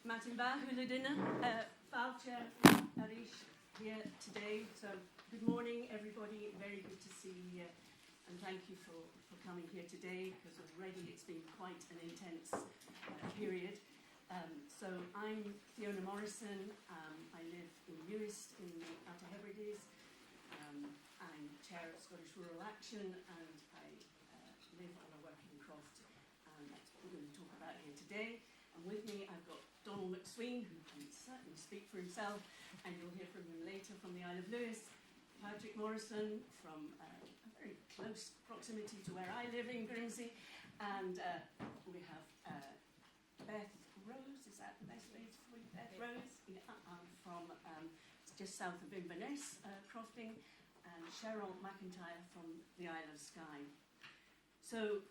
Matimba Huladina, Falcha Arish here today. So good morning everybody, very good to see you here, and thank you for coming here today, because already it's been quite an intense period. So I'm Theona Morrison, I live in Uist in the Outer Hebrides. I'm chair of Scottish Rural Action, and I live on a working croft, and that's what we're going to talk about here today. And with me I've got MacSween, who can certainly speak for himself, and you'll hear from him later, from the Isle of Lewis. Pàdruig Morrison from a very close proximity to where I live in Grimsby, and we have Beth Rose, is that the best way to put it? Beth Rose, yeah, from just south of Inverness, Crofting, and Cheryl McIntyre from the Isle of Skye. So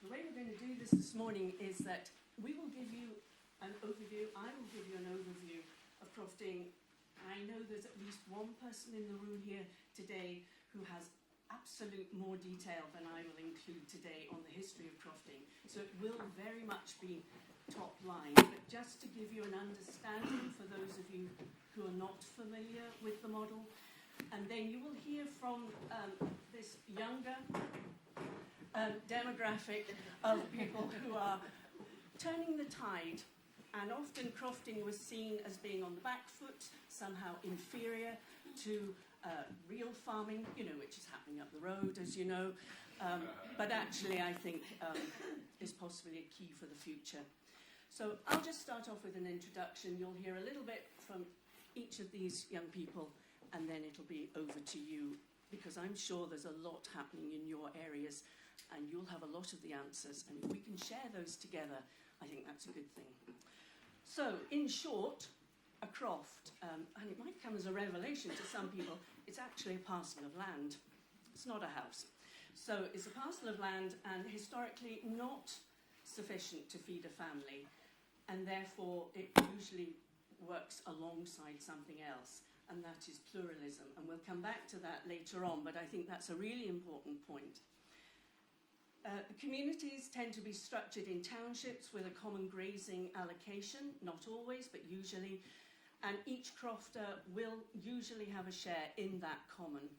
the way we're going to do this morning is that we will give you an overview, I will give you an overview of crofting. I know there's at least one person in the room here today who has absolute more detail than I will include today on the history of crofting. So it will very much be top line, but just to give you an understanding for those of you who are not familiar with the model. And then you will hear from this younger demographic of people who are turning the tide. And often crofting was seen as being on the back foot, somehow inferior to real farming, which is happening up the road, as you know. But actually, I think is possibly a key for the future. So I'll just start off with an introduction. You'll hear a little bit from each of these young people, and then it'll be over to you, because I'm sure there's a lot happening in your areas, and you'll have a lot of the answers. And if we can share those together, I think that's a good thing. So, in short, a croft, and it might come as a revelation to some people, it's actually a parcel of land. It's not a house. So it's a parcel of land, and historically not sufficient to feed a family, and therefore it usually works alongside something else, and that is pluralism. And we'll come back to that later on, but I think that's a really important point. Communities tend to be structured in townships with a common grazing allocation, not always, but usually, and each crofter will usually have a share in that common.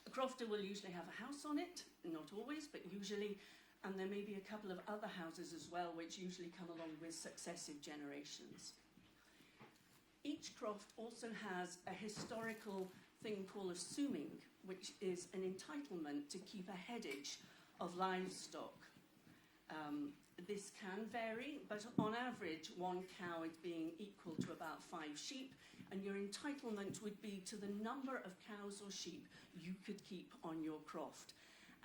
A crofter will usually have a house on it, not always, but usually, and there may be a couple of other houses as well, which usually come along with successive generations. Each croft also has a historical thing called a suming, which is an entitlement to keep a headage of livestock. This can vary, but on average, one cow is being equal to about 5 sheep, and your entitlement would be to the number of cows or sheep you could keep on your croft.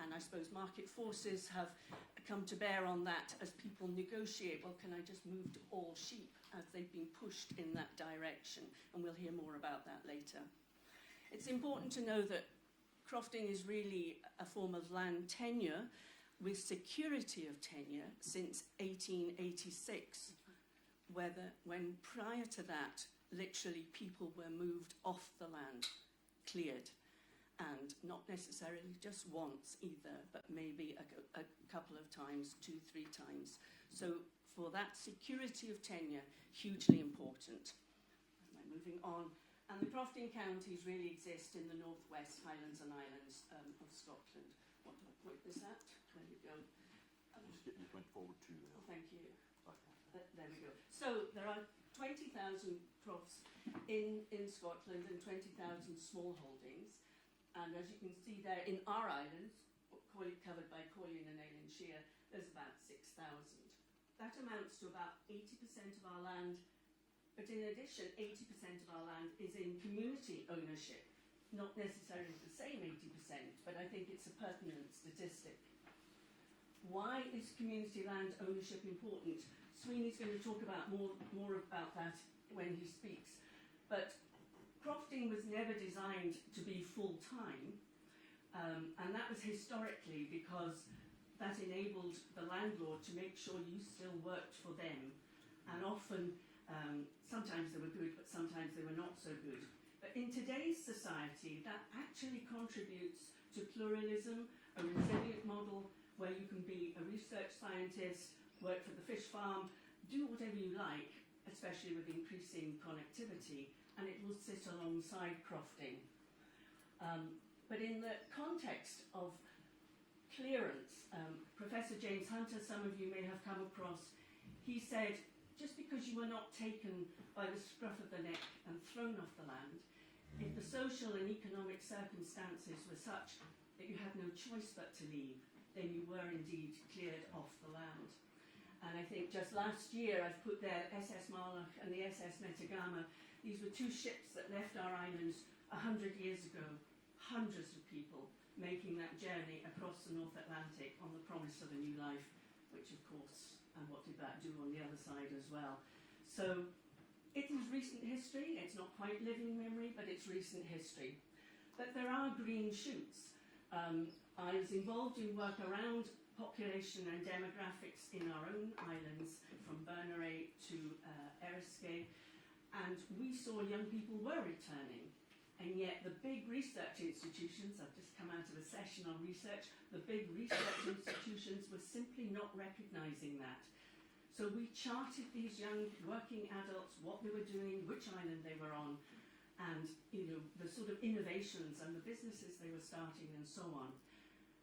And I suppose market forces have come to bear on that as people negotiate, well, can I just move to all sheep, as they've been pushed in that direction, and we'll hear more about that later. It's important to know that crofting is really a form of land tenure with security of tenure since 1886, when prior to that, literally people were moved off the land, cleared, and not necessarily just once either, but maybe a couple of times, 2-3 times. So for that security of tenure, hugely important. Moving on. And the crofting counties really exist in the northwest Highlands and Islands of Scotland. What do I point this at? Where you go? Just went forward to there. Oh, thank you. There we go. So there are 20,000 crofts in Scotland and 20,000 small holdings. And as you can see there, in our islands, covered by Coilin and Ailinshire, there's about 6,000. That amounts to about 80% of our land. But in addition, 80% of our land is in community ownership. Not necessarily the same 80%, but I think it's a pertinent statistic. Why is community land ownership important? Sweeney's going to talk about more about that when he speaks. But crofting was never designed to be full-time, and that was historically because that enabled the landlord to make sure you still worked for them. And often, sometimes they were good, but sometimes they were not so good. But in today's society, that actually contributes to pluralism, a resilient model where you can be a research scientist, work for the fish farm, do whatever you like, especially with increasing connectivity, and it will sit alongside crofting. But in the context of clearance, Professor James Hunter, some of you may have come across, he said, just because you were not taken by the scruff of the neck and thrown off the land, if the social and economic circumstances were such that you had no choice but to leave, then you were indeed cleared off the land. And I think just last year I've put there SS Marloch and the SS Metagama. These were two ships that left our islands 100 years ago, hundreds of people making that journey across the North Atlantic on the promise of a new life, which of course, and what did that do on the other side as well. So it is recent history. It's not quite living memory, but it's recent history. But there are green shoots. I was involved in work around population and demographics in our own islands, from Berneray to Eriskay, and we saw young people were returning. And yet the big research institutions, I've just come out of a session on research, the big research institutions were simply not recognising that. So we charted these young working adults, what they were doing, which island they were on, and the sort of innovations and the businesses they were starting and so on.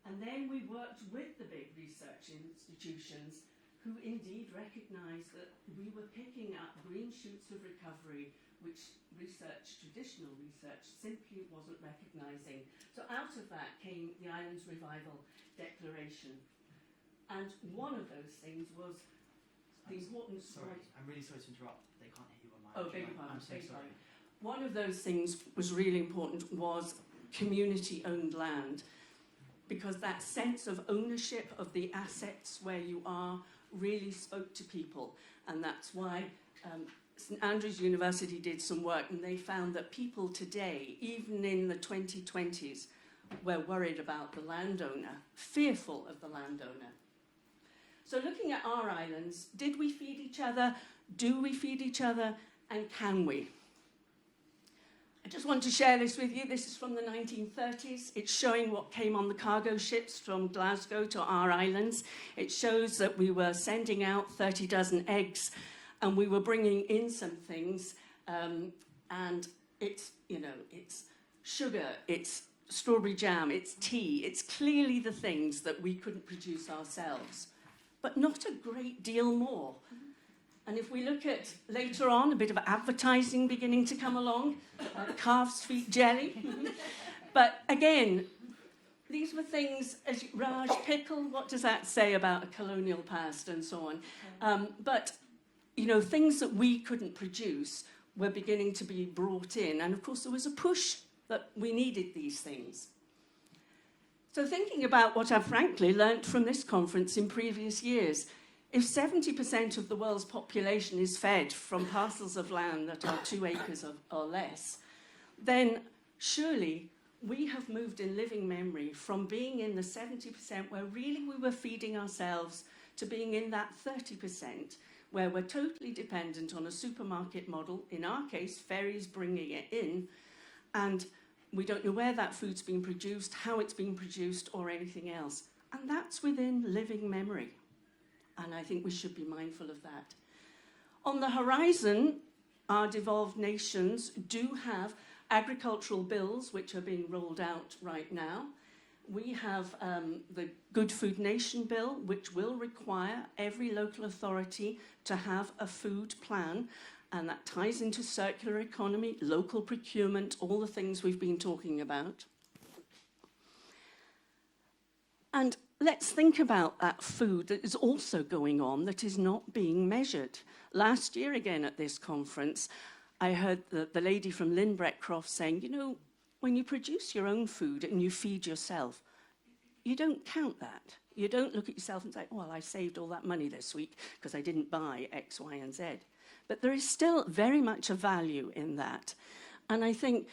And then we worked with the big research institutions who indeed recognised that we were picking up green shoots of recovery, which traditional research, simply wasn't recognising. So out of that came the Islands Revival Declaration. And one of those things was the importance... Sorry, I'm really sorry to interrupt. They can't hear you on my... Oh, beg your pardon. I'm so sorry. One of those things was really important was community-owned land, because that sense of ownership of the assets where you are really spoke to people. And that's why St Andrews University did some work, and they found that people today, even in the 2020s, were worried about the landowner, fearful of the landowner. So looking at our islands, did we feed each other? Do we feed each other? And can we? I just want to share this with you. This is from the 1930s. It's showing what came on the cargo ships from Glasgow to our islands. It shows that we were sending out 30 dozen eggs, and we were bringing in some things. And it's sugar, it's strawberry jam, it's tea. It's clearly the things that we couldn't produce ourselves, but not a great deal more. And if we look at later on, a bit of advertising beginning to come along, calf's feet jelly. But again, these were things, as Raj pickle, what does that say about a colonial past and so on? But, things that we couldn't produce were beginning to be brought in. And of course, there was a push that we needed these things. So thinking about what I've frankly learnt from this conference in previous years, if 70% of the world's population is fed from parcels of land that are 2 acres or less, then surely we have moved in living memory from being in the 70% where really we were feeding ourselves to being in that 30% where we're totally dependent on a supermarket model, in our case, ferries bringing it in, and we don't know where that food's been produced, how it's been produced, or anything else. And that's within living memory. And I think we should be mindful of that. On the horizon, our devolved nations do have agricultural bills which are being rolled out right now. We have the Good Food Nation Bill, which will require every local authority to have a food plan, and that ties into circular economy, local procurement, all the things we've been talking about. And let's think about that food that is also going on that is not being measured. Last year, again, at this conference, I heard the lady from Lynbret Croft saying, when you produce your own food and you feed yourself, you don't count that. You don't look at yourself and say, well, I saved all that money this week because I didn't buy X, Y, and Z. But there is still very much a value in that. And I think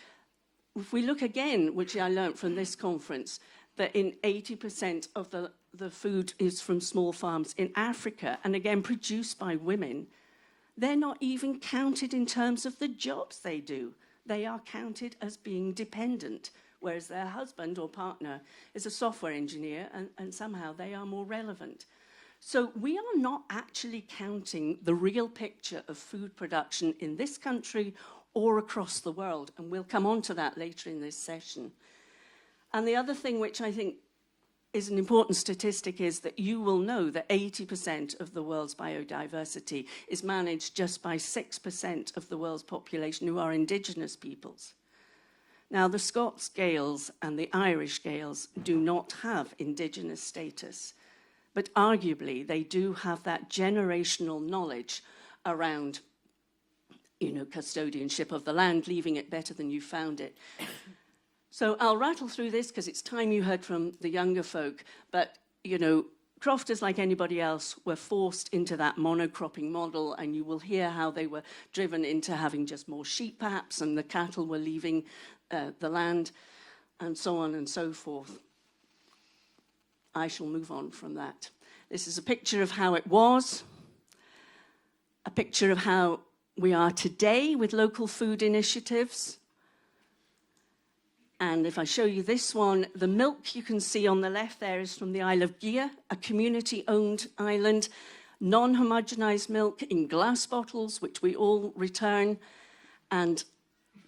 if we look again, which I learned from this conference, that in 80% of the food is from small farms in Africa, and again produced by women, they're not even counted in terms of the jobs they do. They are counted as being dependent, whereas their husband or partner is a software engineer, and somehow they are more relevant. So we are not actually counting the real picture of food production in this country or across the world, and we'll come on to that later in this session. And the other thing which I think is an important statistic is that you will know that 80% of the world's biodiversity is managed just by 6% of the world's population who are indigenous peoples. Now, the Scots Gaels and the Irish Gaels do not have indigenous status, but arguably they do have that generational knowledge around, custodianship of the land, leaving it better than you found it. So I'll rattle through this because it's time you heard from the younger folk, but, crofters, like anybody else, were forced into that monocropping model, and you will hear how they were driven into having just more sheep, perhaps, and the cattle were leaving the land, and so on and so forth. I shall move on from that. This is a picture of how it was, a picture of how we are today with local food initiatives. And if I show you this one, the milk you can see on the left there is from the Isle of Gia, a community-owned island, non-homogenized milk in glass bottles, which we all return. And,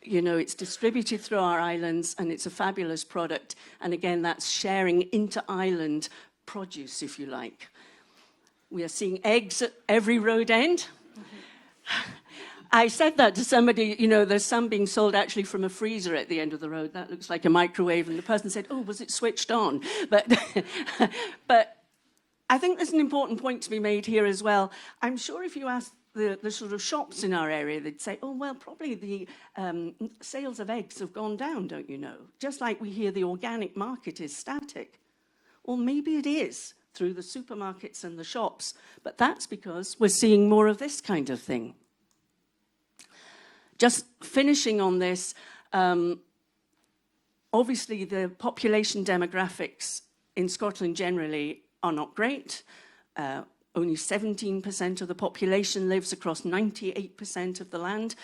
it's distributed through our islands, and it's a fabulous product. And again, that's sharing inter-island produce, if you like. We are seeing eggs at every road end. I said that to somebody, there's some being sold actually from a freezer at the end of the road. That looks like a microwave. And the person said, oh, was it switched on? But I think there's an important point to be made here as well. I'm sure if you ask the sort of shops in our area, they'd say, oh, well, probably the sales of eggs have gone down, don't you know? Just like we hear the organic market is static. Well, maybe it is through the supermarkets and the shops, but that's because we're seeing more of this kind of thing. Just finishing on this, obviously the population demographics in Scotland generally are not great. Only 17% of the population lives across 98% of the land,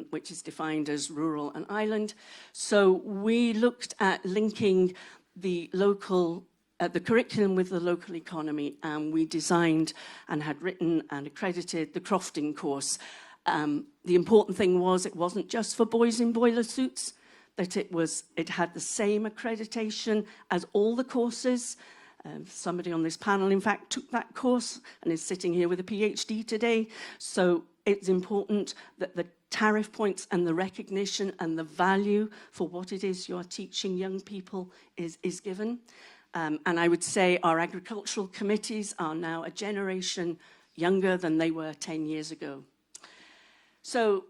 which is defined as rural and island. So we looked at linking the local the curriculum with the local economy, and we designed and had written and accredited the Crofting course. The important thing was it wasn't just for boys in boiler suits, that it had the same accreditation as all the courses. Somebody on this panel, in fact, took that course and is sitting here with a PhD today. So it's important that the tariff points and the recognition and the value for what it is you're teaching young people is given. And I would say our agricultural committees are now a generation younger than they were 10 years ago. So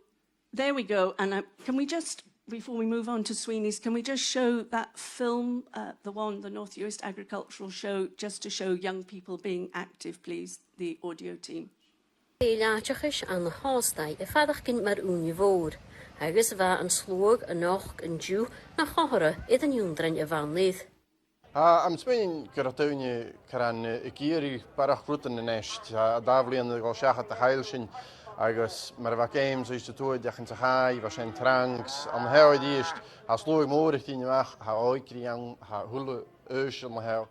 there we go. And can we just, before we move on to Sweeney's, can we just show that film, the North Uist Agricultural Show, just to show young people being active, please, the audio team. Laatjachis aan de haalstij, vader kind maar univoor. Agus va een sloog, een nog, een jew, na chore, een jongdren van leed. Am Spain Caratonia Caran Ikiri Parachrutan in Nest, Davlian the Goshacha the Heilshin, Agus Marva Games, is to do it, Jachin Sahai, Vashen Tranks, am How it is, has Louis Moritin, how Oikriang, how Hulu Ocean How.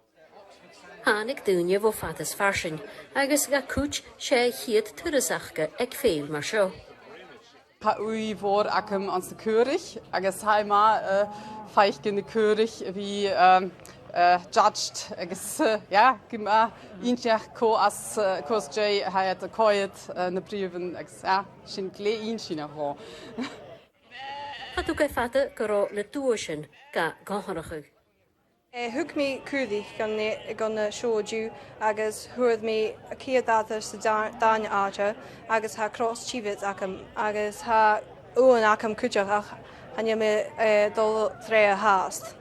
Hanik Dunia vo fatas fashion, Agus ga kuch, she hiet Turisachke, ek veel maar show. Ha ui voor akem ans de keurig, Agus haima feichken de keurig wie judged, agus gima inchach ko as kos jay hayat a koyet na priven agus shin kle inchina ho. Hatu ke fata karo le tuoshin ga gohorach. Hook me cúdi gan show you agus huad me a kiadata sa dain áte agus ha cross chivit agus ha uan akam kujach hanya me dol tre haast.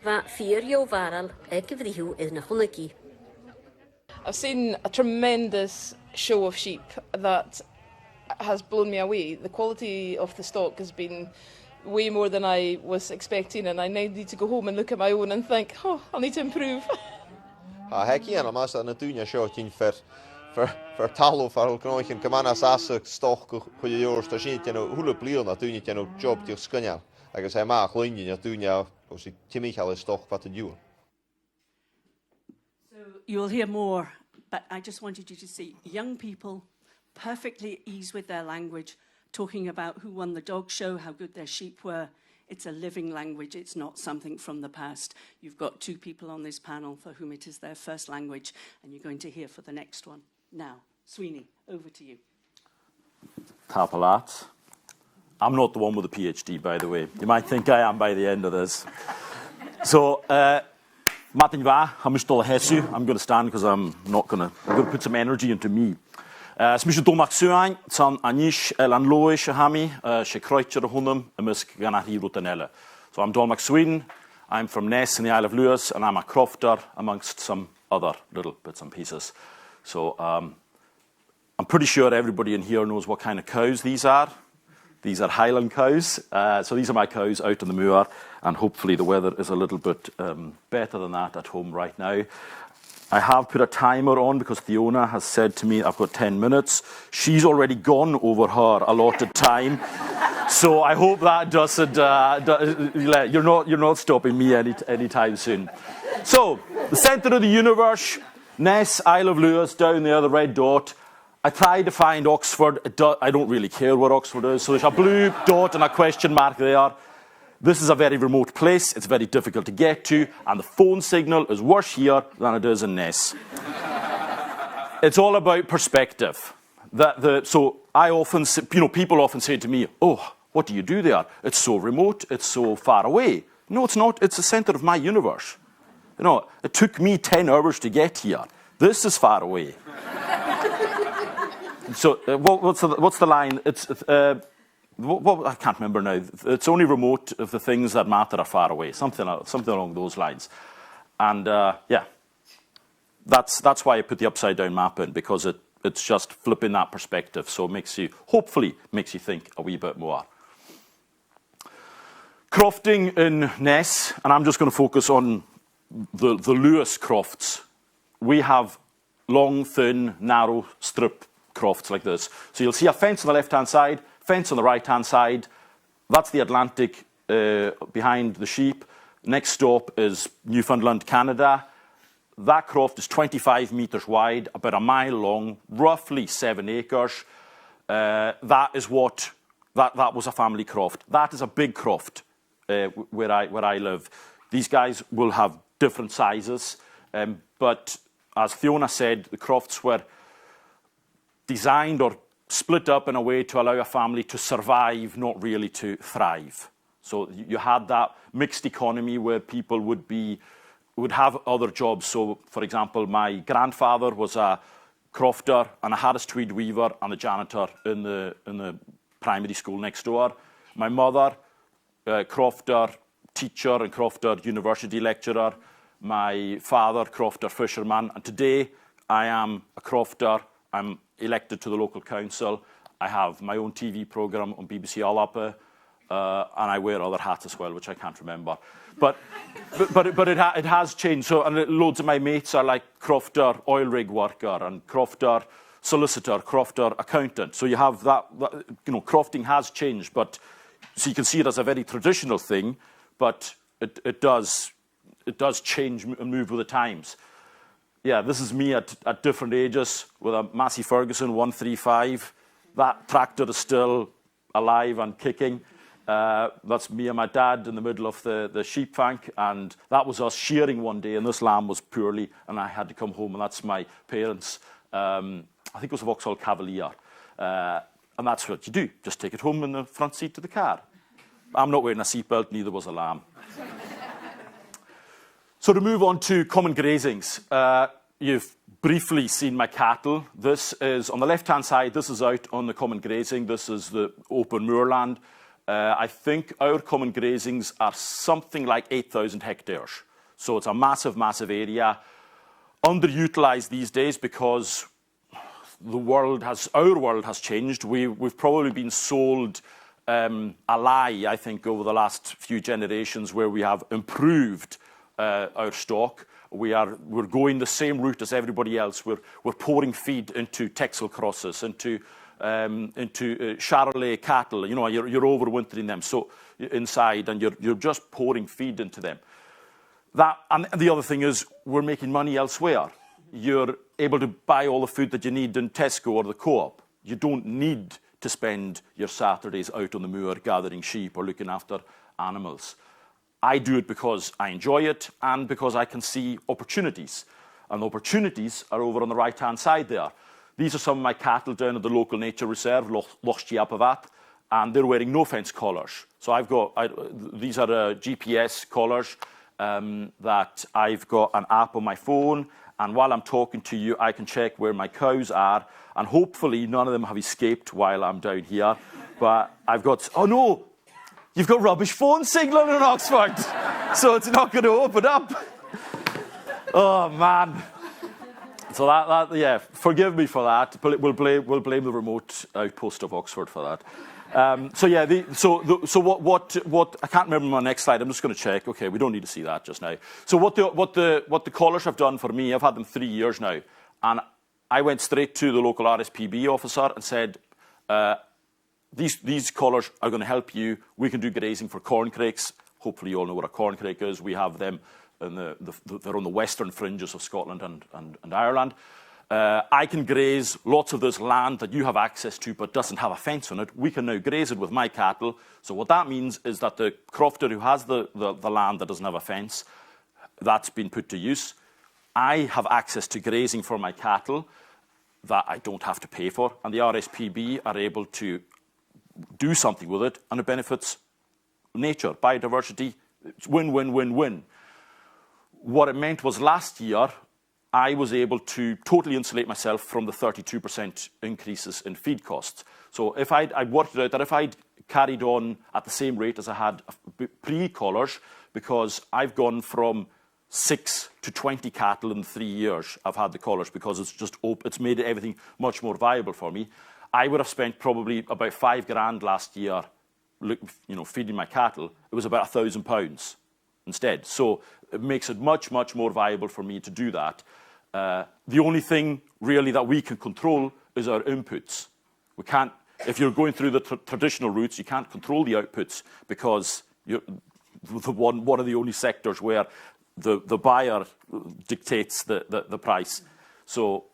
Va 4 jaar varal ek vrihu is na hunneki. I've seen a tremendous show of sheep that has blown me away. The quality of the stock has been way more than I was expecting, and I now need to go home and look at my own and think, oh, I'll need to improve. Heki en mas aan het doen show tin voor talo voor knochen kan as as stock goeie joors daar zit je nou hoe pleer dat doen je nou job die skanjal. Ek sê maar gewoon je doen jou ons Timmy alles stock wat te doen. So you'll hear more But I just wanted you to see young people perfectly at ease with their language, talking about who won the dog show, how good their sheep were. It's a living language. It's not something from the past. You've got 2 people on this panel for whom it is their first language, and you're going to hear for the next one. Now, Sweeney, over to you. Tapalat. I'm not the one with the PhD, by the way. You might think I am by the end of this. So, Martin Va, I'm going to stand because I'm going to put some energy into me. Smisha do MacSween, san anish an loish hami, she kreutcher hunum, a musk ganati rutanella. So I'm Don MacSween, I'm from Ness in the Isle of Lewis, and I'm a crofter amongst some other little bits and pieces. So I'm pretty sure everybody in here knows what kind of cows these are. These are Highland cows. So these are my cows out on the moor, and hopefully the weather is a little bit better than that at home right now. I have put a timer on because Theona has said to me I've got 10 minutes. She's already gone over her allotted time. So I hope that doesn't, you're not stopping me anytime soon. So, the centre of the universe, Ness, Isle of Lewis, down there, the red dot. I tried to find Oxford. I don't really care what Oxford is. So there's a blue dot and a question mark there. This is a very remote place. It's very difficult to get to, and the phone signal is worse here than it is in Ness. It's all about perspective. So I often, people often say to me, "Oh, what do you do there? It's so remote. It's so far away." No, it's not. It's the centre of my universe. It took me 10 hours to get here. This is far away. So what's the line? It's. I can't remember now. It's only remote if the things that matter are far away. Something along those lines. And that's why I put the upside down map in, because it's just flipping that perspective. So it hopefully makes you think a wee bit more. Crofting in Ness, and I'm just going to focus on the Lewis crofts. We have long, thin, narrow strip crofts like this. So you'll see a fence on the left-hand side, fence on the right-hand side. That's the Atlantic behind the sheep. Next stop is Newfoundland, Canada. That croft is 25 metres wide, about a mile long, roughly 7 acres. That was a family croft. That is a big croft where I live. These guys will have different sizes, but as Theona said, the crofts were designed or split up in a way to allow a family to survive, not really to thrive. So you had that mixed economy where people would have other jobs. So, for example, my grandfather was a crofter and a Harris Tweed weaver and a janitor in the primary school next door. My mother, crofter, teacher and crofter, university lecturer. My father, crofter, fisherman. And today, I am a crofter. I'm elected to the local council. I have my own TV programme on BBC Alapa, and I wear other hats as well, which I can't remember. But it has changed. So, and loads of my mates are like crofter, oil rig worker, and crofter, solicitor, crofter, accountant. So you have that crofting has changed, but so you can see it as a very traditional thing, but it does change and move with the times. Yeah, this is me at different ages with a Massey Ferguson 135. That tractor is still alive and kicking. That's me and my dad in the middle of the sheep bank, and that was us shearing one day, and this lamb was poorly, and I had to come home, and that's my parents. I think it was a Vauxhall Cavalier. And that's what you do. Just take it home in the front seat of the car. I'm not wearing a seatbelt, neither was a lamb. So to move on to common grazings, you've briefly seen my cattle. This is, on the left-hand side, this is out on the common grazing. This is the open moorland. I think our common grazings are something like 8,000 hectares. So it's a massive, massive area. Underutilised these days because our world has changed. We've probably been sold a lie, I think, over the last few generations where we have improved our stock. We're going the same route as everybody else. We're pouring feed into Texel crosses, into Charolais cattle. You're overwintering them so inside, and you're just pouring feed into them. And the other thing is we're making money elsewhere. you're able to buy all the food that you need in Tesco or the Co-op. You don't need to spend your Saturdays out on the moor gathering sheep or looking after animals. I do it because I enjoy it and because I can see opportunities. And the opportunities are over on the right-hand side there. These are some of my cattle down at the local nature reserve, Loch Giapavat, and they're wearing no-fence collars. So these are GPS collars that I've got an app on my phone, and while I'm talking to you, I can check where my cows are, and hopefully none of them have escaped while I'm down here. But I've got, oh no, you've got rubbish phone signal in Oxford, so it's not going to open up. Oh man. So yeah, forgive me for that, but we'll blame the remote outpost of Oxford for that. So yeah, what I can't remember my next slide. I'm just going to check. Okay, we don't need to see that just now. So what the collars have done for me, I've had them 3 years now, and I went straight to the local RSPB officer and said, these collars are going to help you. We can do grazing for corncrakes. Hopefully you all know what a corncrake is. We have them. They're on the western fringes of Scotland and Ireland. I can graze lots of this land that you have access to but doesn't have a fence on it. We can now graze it with my cattle. So what that means is that the crofter who has the land that doesn't have a fence, that's been put to use. I have access to grazing for my cattle that I don't have to pay for, and the RSPB are able to do something with it, and it benefits nature, biodiversity. It's win, win, win, win. What it meant was last year, I was able to totally insulate myself from the 32% increases in feed costs. So if I worked it out that if I'd carried on at the same rate as I had pre-collars, because I've gone from 6 to 20 cattle in 3 years, I've had the collars because it's made everything much more viable for me. I would have spent probably about £5,000 last year, feeding my cattle. It was about £1,000 instead. So it makes it much, much more viable for me to do that. The only thing really that we can control is our inputs. We can't, if you're going through the traditional routes, you can't control the outputs because you're one of the only sectors where the buyer dictates the price. So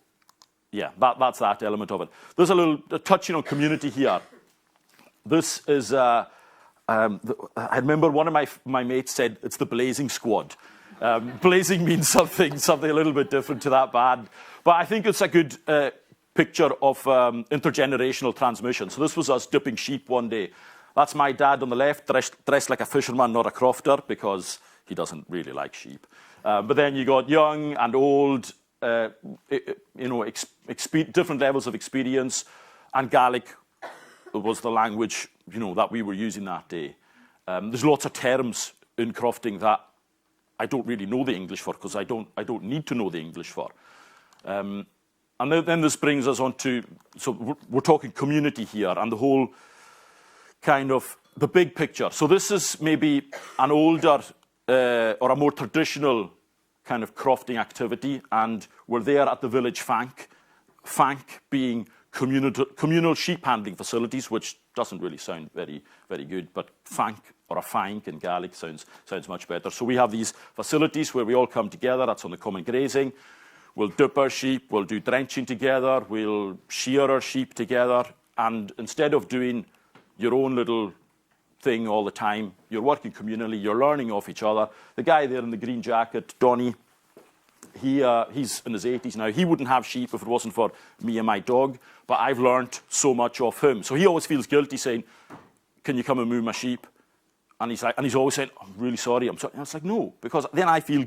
yeah, that's that element of it. There's a touching on community here. This is, I remember one of my mates said it's the blazing squad. Blazing means something a little bit different to that band. But I think it's a good picture of intergenerational transmission. So this was us dipping sheep one day. That's my dad on the left, dressed like a fisherman, not a crofter, because he doesn't really like sheep. But then you got young and old, different levels of experience, and Gaelic was the language that we were using that day. There's lots of terms in crofting that I don't really know the English for because I don't need to know the English for. And then this brings us on to, so we're talking community here and the whole kind of the big picture. So this is maybe an older or a more traditional kind of crofting activity, and we're there at the village fank. Fank being communal sheep handling facilities, which doesn't really sound very, very good, but fank or a fank in Gaelic sounds much better. So we have these facilities where we all come together. That's on the common grazing. We'll dip our sheep, we'll do drenching together, we'll shear our sheep together, and instead of doing your own little thing all the time, you're working communally, you're learning off each other. The guy there in the green jacket, Donnie, he's in his 80s now. He wouldn't have sheep if it wasn't for me and my dog, but I've learned so much off him. So he always feels guilty saying, can you come and move my sheep? And he's always saying, I'm really sorry, I'm sorry. And it's like, no, because then I feel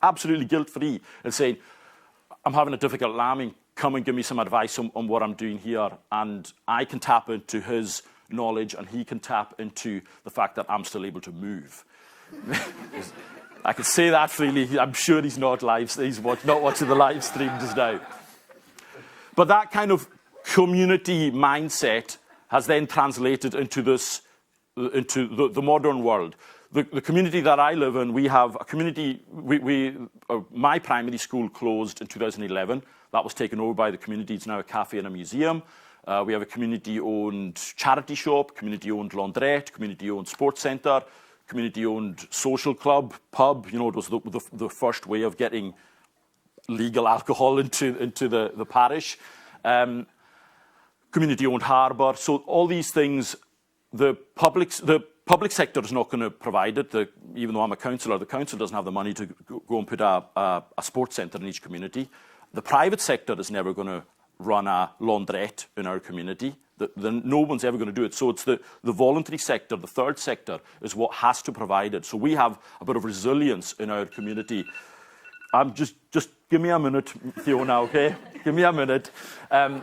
absolutely guilt-free and saying, I'm having a difficult lambing, come and give me some advice on what I'm doing here. And I can tap into his knowledge and he can tap into the fact that I'm still able to move. I can say that freely. I'm sure he's not not watching the live stream just now. But that kind of community mindset has then translated into the modern world. The community that I live in, we have a community. My primary school closed in 2011. That was taken over by the community. It's now a cafe and a museum. We have a community-owned charity shop, community-owned laundrette, community-owned sports centre, community-owned social club, pub. It was the first way of getting legal alcohol into the parish. Community-owned harbour. So all these things, the public sector is not going to provide it. Even though I'm a councillor, the council doesn't have the money to go and put a sports centre in each community. The private sector is never going to run a laundrette in our community. No one's ever going to do it. So it's the voluntary sector, the third sector, is what has to provide it. So we have a bit of resilience in our community. Just give me a minute, Theona, okay? Give me a minute.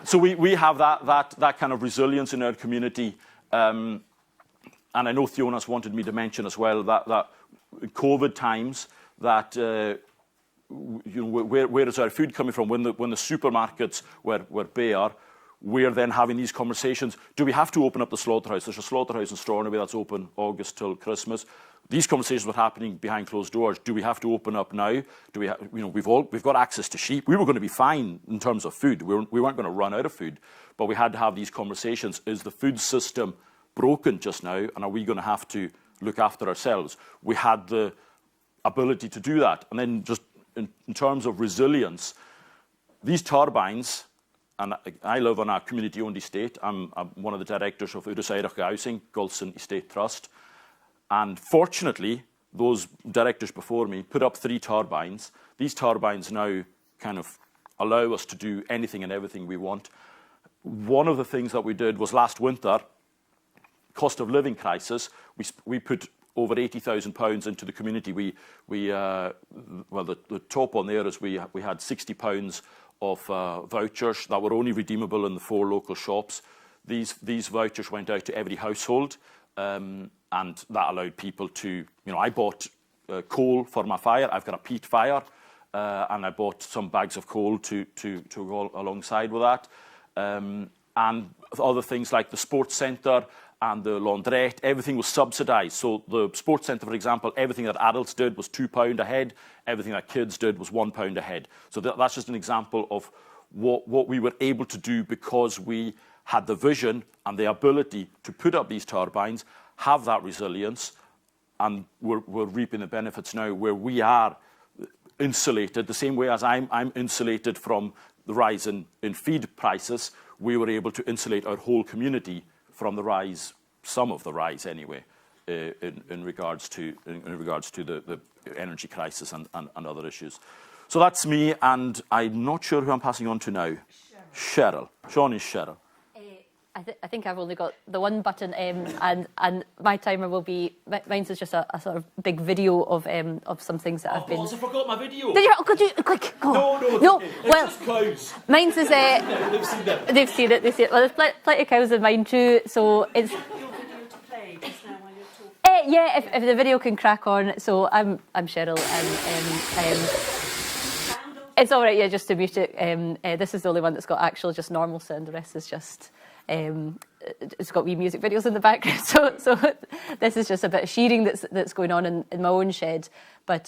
So we have that kind of resilience in our community. And I know Theona's wanted me to mention as well that in COVID times, that where is our food coming from? When the supermarkets were bare, we're then having these conversations. Do we have to open up the slaughterhouse? There's a slaughterhouse in Stornoway that's open August till Christmas. These conversations were happening behind closed doors. Do we have to open up now? Do we? We've got access to sheep. We were going to be fine in terms of food. We weren't going to run out of food, but we had to have these conversations. Is the food system broken just now, and are we going to have to look after ourselves? We had the ability to do that, and then just in terms of resilience, these turbines. And I live on a community-owned estate. I'm one of the directors of Urusairach Housing, Gulson Estate Trust. And fortunately, those directors before me put up 3 turbines. These turbines now kind of allow us to do anything and everything we want. One of the things that we did was last winter, cost of living crisis, we put over £80,000 into the community. The top one there is we had £60 of vouchers that were only redeemable in the 4 local shops. These vouchers went out to every household, and that allowed people to, I bought coal for my fire. I've got a peat fire, and I bought some bags of coal to go alongside with that. And other things like the sports centre and the laundrette, everything was subsidised. So the sports centre, for example, everything that adults did was £2 a head. Everything that kids did was £1 a head. So that's just an example of what we were able to do because we had the vision and the ability to put up these turbines, have that resilience, and we're reaping the benefits now where we are insulated, the same way as I'm insulated from the rise in feed prices. We were able to insulate our whole community from the rise, some of the rise anyway, in regards to the energy crisis and other issues. So that's me, and I'm not sure who I'm passing on to now. Cheryl. Sean is Cheryl. I think I've only got the one button, and my timer will be. Mine's is just a sort of big video of some things that I've been. I forgot my video. Did you? Could you quick go? No. Well, just cows. Mine's is. They've seen it. They've seen it. Well, there's plenty of cows in mine too, so it's. Yeah, if the video can crack on. So I'm Cheryl, and it's all right. Yeah, just to mute it. This is the only one that's got actual, just normal sound. The rest is just. It's got wee music videos in the background, so this is just a bit of shearing that's going on in my own shed, but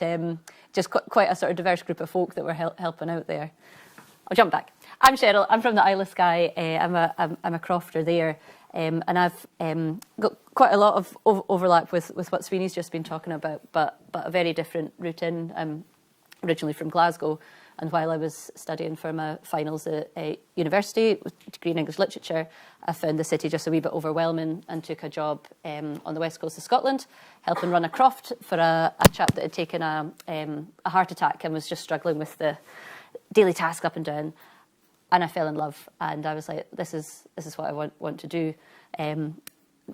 just quite a sort of diverse group of folk that were helping out there. I'll jump back. I'm Cheryl. I'm from the Isle of Skye. I'm a crofter there, and I've got quite a lot of overlap with what Sweeney's just been talking about, but a very different route in. I'm originally from Glasgow. And while I was studying for my finals at university, with a degree in English literature, I found the city just a wee bit overwhelming and took a job on the west coast of Scotland, helping run a croft for a chap that had taken a heart attack and was just struggling with the daily task up and down. And I fell in love, and I was like, this is what I want to do.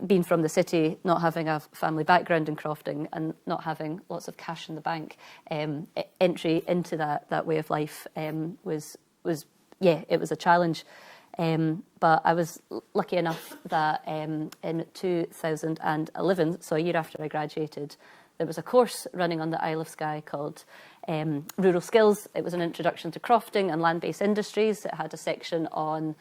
Being from the city, not having a family background in crofting and not having lots of cash in the bank, entry into that way of life was it was a challenge. But I was lucky enough that in 2011, so a year after I graduated, there was a course running on the Isle of Skye called Rural Skills. It was an introduction to crofting and land-based industries. It had a section on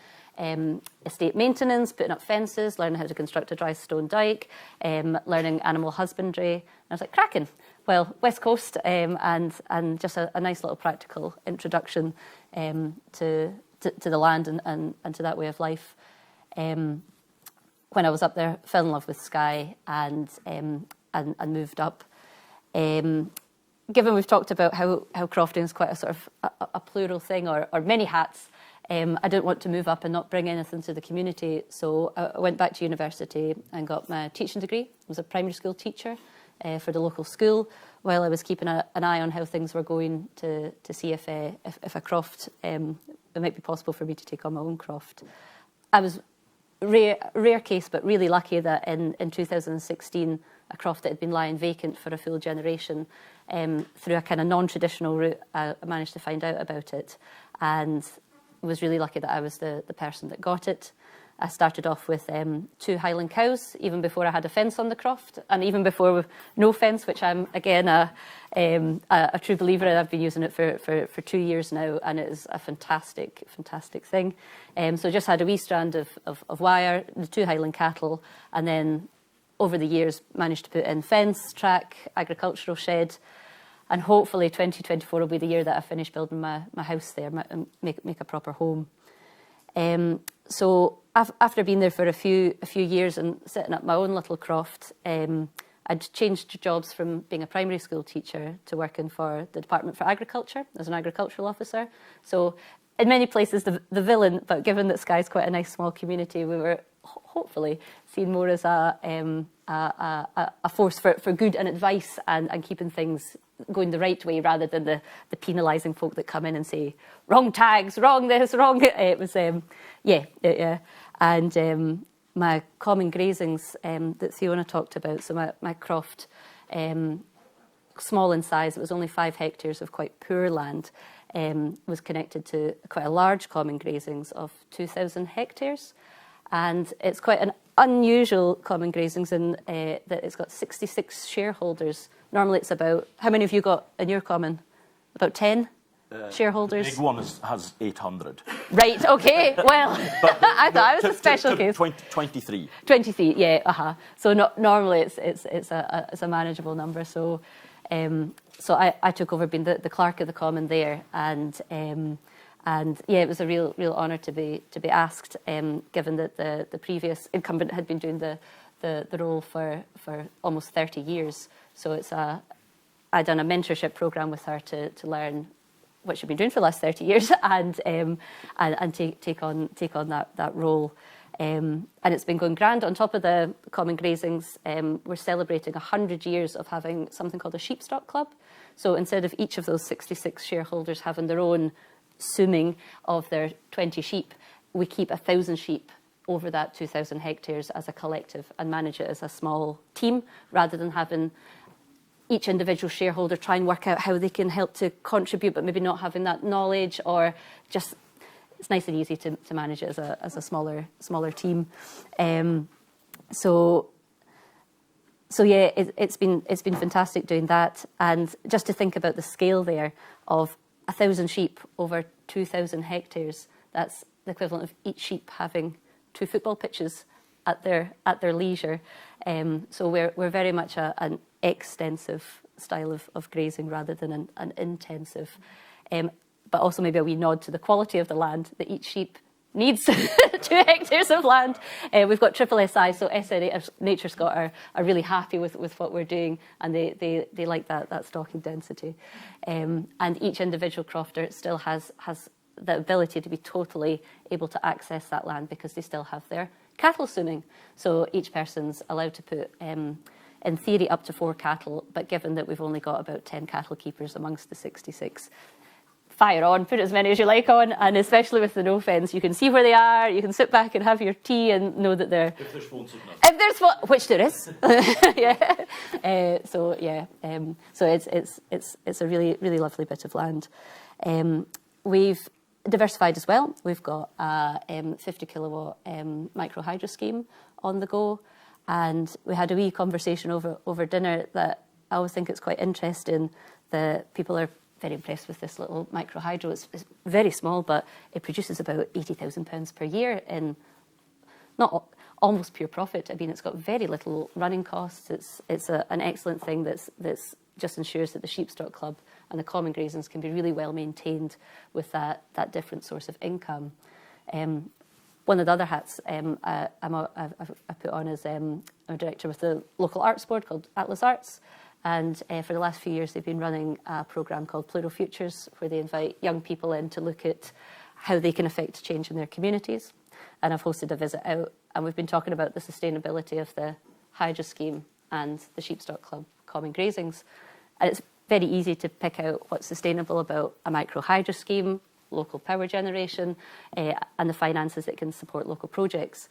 estate maintenance, putting up fences, learning how to construct a dry stone dike, learning animal husbandry. And I was like, cracking. Well, West Coast, and just a nice little practical introduction to the land and to that way of life. When I was up there, fell in love with Skye and moved up. given we've talked about how crofting is quite a sort of a plural thing or many hats, I didn't want to move up and not bring anything to the community. So I went back to university and got my teaching degree. I was a primary school teacher for the local school, while I was keeping an eye on how things were going to see if a croft, it might be possible for me to take on my own croft. I was rare case, but really lucky that in 2016, a croft that had been lying vacant for a full generation, through a kind of non-traditional route, I managed to find out about it, and was really lucky that I was the person that got it. I started off with 2 Highland cows, even before I had a fence on the croft, and even before no fence, which I'm, again, a true believer in. I've been using it for 2 years now, and it is a fantastic thing. So just had a wee strand of wire, the 2 Highland cattle, and then over the years managed to put in fence, track, agricultural shed, and hopefully 2024 will be the year that I finish building my house there and make a proper home. So after being there for a few years and setting up my own little croft, I'd changed jobs from being a primary school teacher to working for the Department for Agriculture as an agricultural officer. So in many places the villain, but given that Skye's quite a nice small community, we were hopefully seen more as a force for good and advice and keeping things going the right way, rather than the penalising folk that come in and say, wrong tags, wrong this, wrong... It was, yeah. And my common grazings that Theona talked about, so my croft, small in size, it was only 5 hectares of quite poor land, was connected to quite a large common grazings of 2,000 hectares. And it's quite an unusual common grazings in that it's got 66 shareholders. Normally it's about, how many have you got in your common? About 10 shareholders? The big one has 800. Right, okay, well, I thought I was a special case. 23. 23, yeah, So normally it's a manageable number. So I took over being the clerk of the common there, and yeah, it was a real honour to be asked, given that the previous incumbent had been doing the role for almost 30 years. So I'd done a mentorship programme with her to learn what she'd been doing for the last 30 years and take on that role. And it's been going grand. On top of the common grazings, we're celebrating 100 years of having something called a sheep stock club. So instead of each of those 66 shareholders having their own summing of their 20 sheep, we keep 1,000 sheep over that 2,000 hectares as a collective and manage it as a small team, rather than having each individual shareholder try and work out how they can help to contribute, but maybe not having that knowledge, or just it's nice and easy to manage it as a smaller team. So yeah, it's been fantastic doing that, and just to think about the scale there of 1,000 sheep over 2,000 hectares. That's the equivalent of each sheep having 2 football pitches at their leisure. So we're very much an extensive style of grazing rather than an intensive. But also maybe a wee nod to the quality of the land, that each sheep needs 2 hectares of land. We've got triple SI, so SNA, Nature Scott are really happy with what we're doing, and they like that stocking density. And each individual crofter still has the ability to be totally able to access that land, because they still have their cattle summing. So each person's allowed to put, in theory, up to 4 cattle, but given that we've only got about 10 cattle keepers amongst the 66, fire on, put as many as you like on, and especially with the no fence, you can see where they are, you can sit back and have your tea and know that they're... If there's phone signal. If there's phone, which there is. Yeah. So it's a really lovely bit of land. We've diversified as well. We've got a 50 kilowatt micro hydro scheme on the go, and we had a wee conversation over dinner that I always think it's quite interesting that people are very impressed with this little micro hydro. It's very small, but it produces about £80,000 per year in not almost pure profit. I mean, it's got very little running costs. It's an excellent thing that's just ensures that the Sheep Stock Club and the common grazings can be really well maintained with that different source of income. One of the other hats I put on is I'm a director with the local arts board called Atlas Arts, And for the last few years, they've been running a programme called Plural Futures, where they invite young people in to look at how they can affect change in their communities. And I've hosted a visit out, and we've been talking about the sustainability of the Hydra scheme and the Sheepstock Club common grazings. And it's very easy to pick out what's sustainable about a micro-hydro scheme, local power generation, and the finances that can support local projects.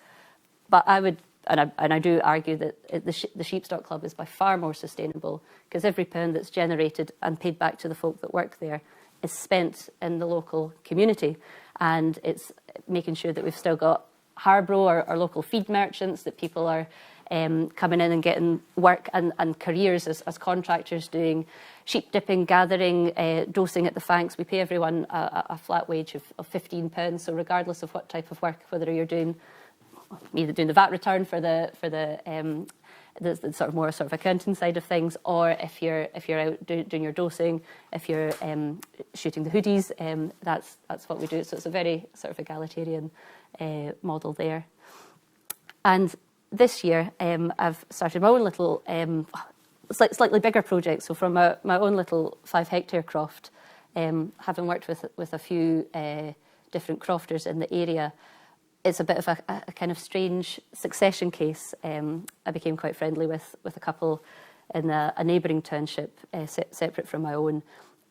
But I would, and I do argue that the Sheepstock Club is by far more sustainable, because every pound that's generated and paid back to the folk that work there is spent in the local community. And it's making sure that we've still got Harborough, our local feed merchants, that people are coming in and getting work and careers as contractors, doing sheep dipping, gathering, dosing at the fanks. We pay everyone a flat wage of £15. So regardless of what type of work, whether you're doing either doing the VAT return for the sort of more sort of accounting side of things, or if you're out doing your dosing, if you're shooting the hoodies, that's what we do. So it's a very sort of egalitarian model there. And this year, I've started my own little, slightly bigger project. So from my own little 5-hectare croft, having worked with a few different crofters in the area, it's a bit of a kind of strange succession case. I became quite friendly with a couple in a neighbouring township, separate from my own,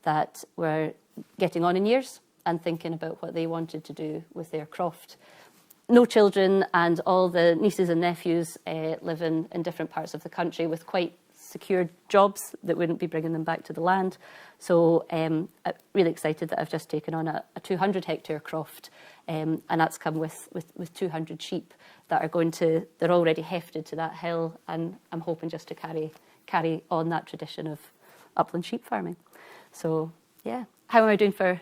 that were getting on in years and thinking about what they wanted to do with their croft. No children, and all the nieces and nephews live in different parts of the country with quite secure jobs that wouldn't be bringing them back to the land. So I'm really excited that I've just taken on a 200-hectare croft, and that's come with 200 sheep that are they're already hefted to that hill, and I'm hoping just to carry on that tradition of upland sheep farming. So, yeah. How am I doing for...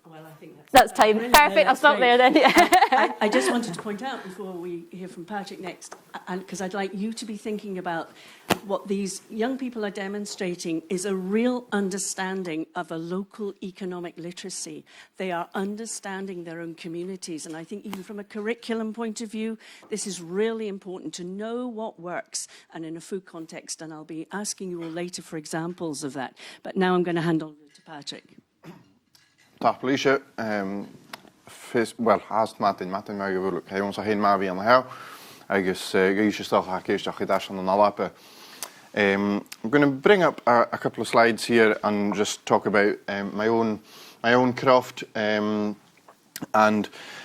Well, I think that's time. Brilliant. Perfect, No, I'll stop great. there then. I just wanted to point out before we hear from Patrick next, and because I'd like you to be thinking about what these young people are demonstrating is a real understanding of a local economic literacy. They are understanding their own communities, and I think even from a curriculum point of view, this is really important to know what works and in a food context, and I'll be asking you all later for examples of that. But now I'm going to hand over to Patrick. Tack Felicia. Well, haast Martin mij gewillig. Hij ons heen maar weer aan de hou. Agus geisha toch hakeistach gedash on alape. I'm going to bring up a couple of slides here and just talk about my own croft. And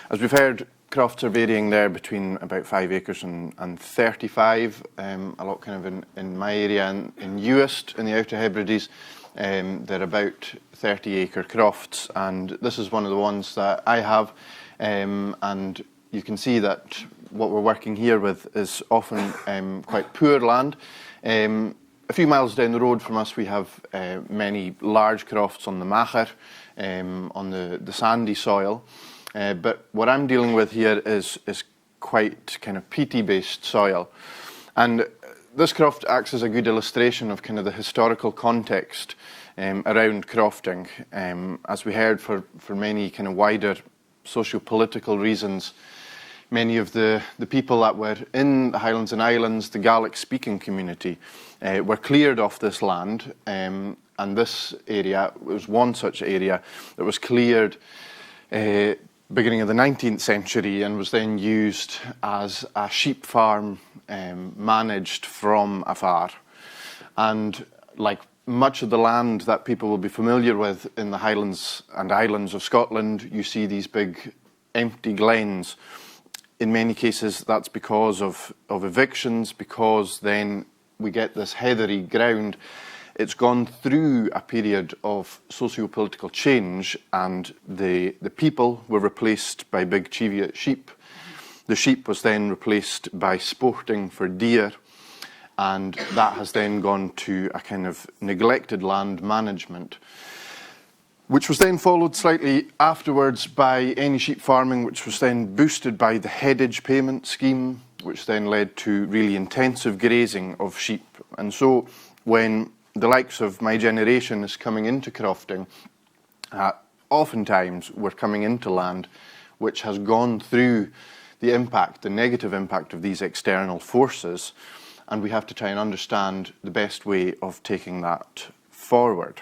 as we've heard, crofts are varying there between about 5 acres and 35. A lot kind of in my area in Uist, in the Outer Hebrides. They're about 30-acre crofts, and this is one of the ones that I have, and you can see that what we're working here with is often quite poor land. A few miles down the road from us we have many large crofts on the Macher, on the sandy soil, but what I'm dealing with here is quite kind of peaty-based soil, and this croft acts as a good illustration of kind of the historical context around crofting. As we heard, for many kind of wider socio-political reasons, many of the people that were in the Highlands and Islands, the Gaelic-speaking community, were cleared off this land, and this area was one such area that was cleared beginning of the 19th century and was then used as a sheep farm managed from afar. And like much of the land that people will be familiar with in the Highlands and Islands of Scotland, you see these big empty glens. In many cases that's because of evictions, because then we get this heathery ground. It's gone through a period of socio-political change, and the people were replaced by big Cheviot sheep. The sheep was then replaced by sporting for deer, and that has then gone to a kind of neglected land management, which was then followed slightly afterwards by any sheep farming, which was then boosted by the headage payment scheme, which then led to really intensive grazing of sheep. And so when the likes of my generation is coming into crofting, oftentimes we're coming into land which has gone through the negative impact of these external forces, and we have to try and understand the best way of taking that forward.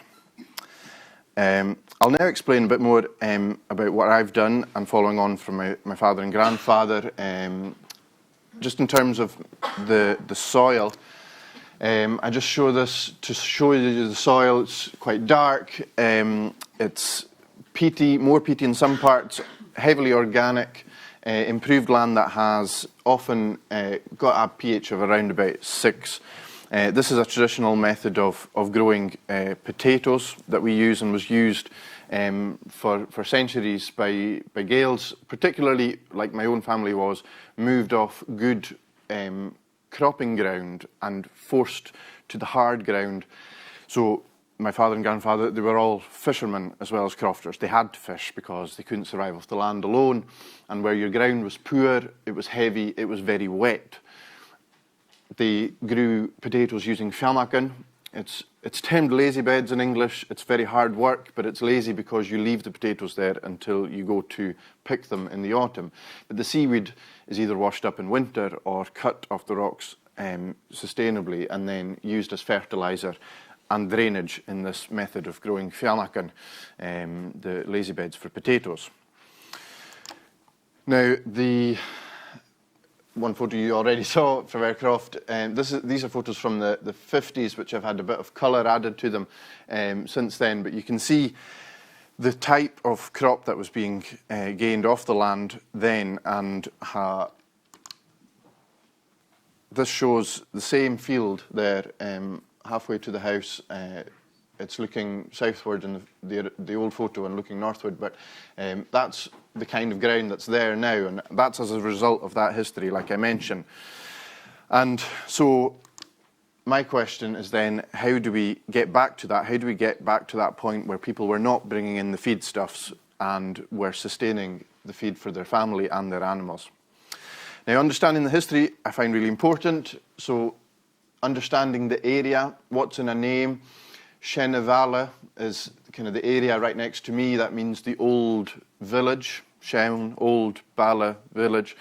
I'll now explain a bit more about what I've done and following on from my father and grandfather. Just in terms of the soil, I just show this to show you the soil. It's quite dark. It's peaty, more peaty in some parts, heavily organic, improved land that has often got a pH of around about 6. This is a traditional method of growing potatoes that we use and was used for centuries by Gaels, particularly like my own family was, moved off good cropping ground and forced to the hard ground. So my father and grandfather, they were all fishermen as well as crofters. They had to fish because they couldn't survive off the land alone. And where your ground was poor, it was heavy, it was very wet. They grew potatoes using fiannacan. It's termed lazy beds in English. It's very hard work, but it's lazy because you leave the potatoes there until you go to pick them in the autumn. But the seaweed is either washed up in winter or cut off the rocks sustainably and then used as fertiliser and drainage in this method of growing fiannacan, the lazy beds for potatoes. Now, the one photo you already saw from our croft, these are photos from the 50s, which have had a bit of colour added to them since then, but you can see the type of crop that was being gained off the land then, and this shows the same field there halfway to the house. It's looking southward in the old photo and looking northward, but that's the kind of ground that's there now, and that's as a result of that history, like I mentioned. And so my question is then, how do we get back to that? How do we get back to that point where people were not bringing in the feedstuffs and were sustaining the feed for their family and their animals? Now, understanding the history I find really important. So understanding the area, what's in a name. Shenavalla is kind of the area right next to me. That means the old village, Shen, old Bala village.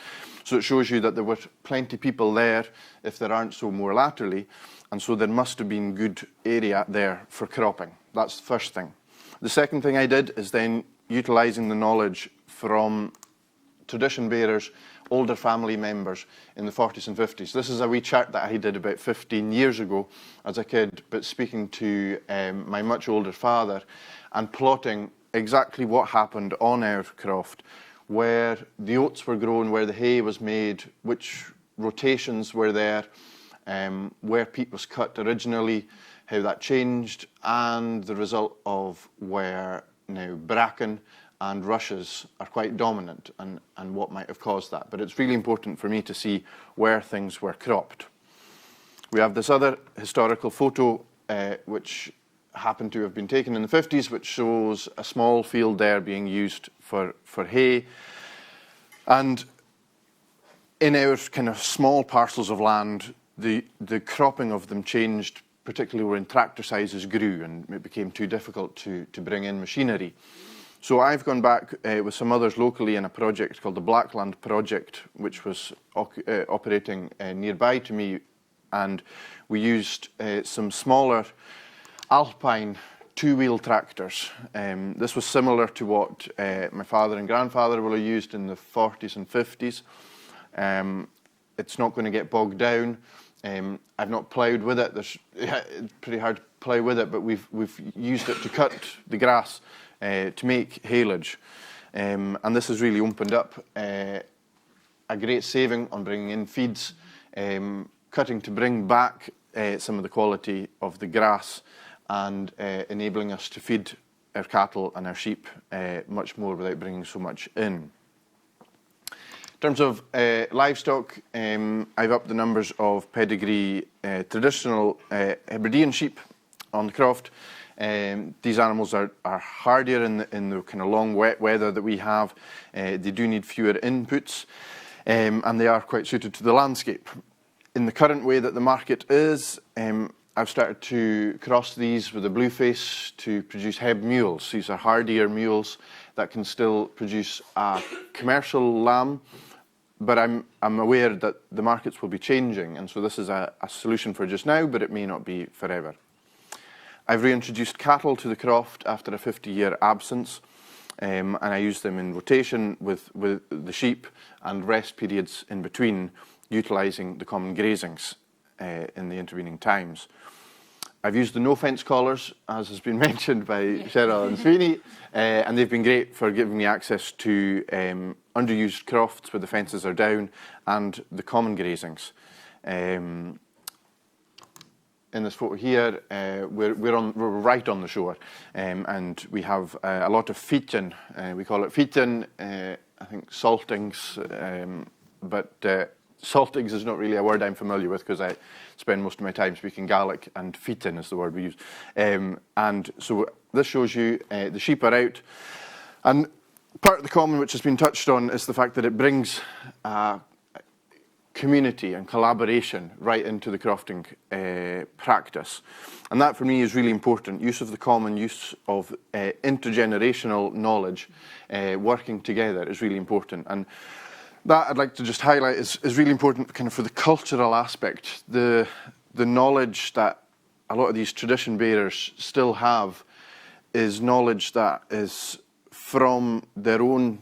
So it shows you that there were plenty of people there, if there aren't so more laterally, and so there must have been good area there for cropping. That's the first thing. The second thing I did is then utilising the knowledge from tradition bearers, older family members in the 40s and 50s. This is a wee chart that I did about 15 years ago as a kid, but speaking to my much older father and plotting exactly what happened on our croft, where the oats were grown, where the hay was made, which rotations were there, where peat was cut originally, how that changed, and the result of where now bracken and rushes are quite dominant and what might have caused that. But it's really important for me to see where things were cropped. We have this other historical photo which happened to have been taken in the 50s, which shows a small field there being used for hay. And in our kind of small parcels of land, the cropping of them changed, particularly when tractor sizes grew and it became too difficult to bring in machinery. So I've gone back with some others locally in a project called the Blackland Project, which was operating nearby to me, and we used some smaller Alpine two-wheel tractors. This was similar to what my father and grandfather will have used in the 40s and 50s. It's not going to get bogged down. I've not ploughed with it. It's pretty hard to plough with it, but we've used it to cut the grass to make haylage. And this has really opened up a great saving on bringing in feeds, cutting to bring back some of the quality of the grass and enabling us to feed our cattle and our sheep much more without bringing so much in. In terms of livestock, I've upped the numbers of pedigree traditional Hebridean sheep on the croft. These animals are hardier in the kind of long wet weather that we have. They do need fewer inputs, and they are quite suited to the landscape. In the current way that the market is, I've started to cross these with a blueface to produce heb mules. These are hardier mules that can still produce a commercial lamb, but I'm aware that the markets will be changing, and so this is a solution for just now, but it may not be forever. I've reintroduced cattle to the croft after a 50-year absence, and I use them in rotation with the sheep and rest periods in between, utilising the common grazings in the intervening times. I've used the no-fence collars, as has been mentioned by Cheryl and Sweeney, and they've been great for giving me access to underused crofts where the fences are down and the common grazings. In this photo here, we're right on the shore, and we have a lot of feeding. We call it feeding, I think saltings, but saltings is not really a word I'm familiar with because I spend most of my time speaking Gaelic, and feeding is the word we use. And so this shows you the sheep are out, and part of the common which has been touched on is the fact that it brings community and collaboration right into the crofting practice. And that for me is really important. Use of the common, use of intergenerational knowledge, working together is really important. And that I'd like to just highlight is really important kind of for the cultural aspect. The knowledge that a lot of these tradition bearers still have is knowledge that is from their own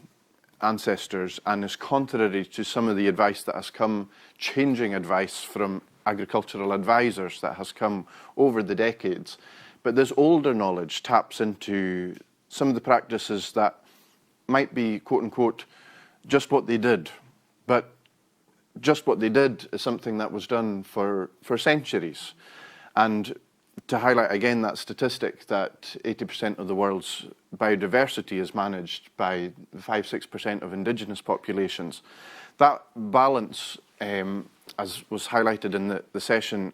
ancestors and is contrary to some of the advice that has come, changing advice from agricultural advisors that has come over the decades. But this older knowledge taps into some of the practices that might be, quote unquote, just what they did. But just what they did is something that was done for centuries. And to highlight again that statistic that 80% of the world's biodiversity is managed by 5-6% of indigenous populations, that balance, as was highlighted in the session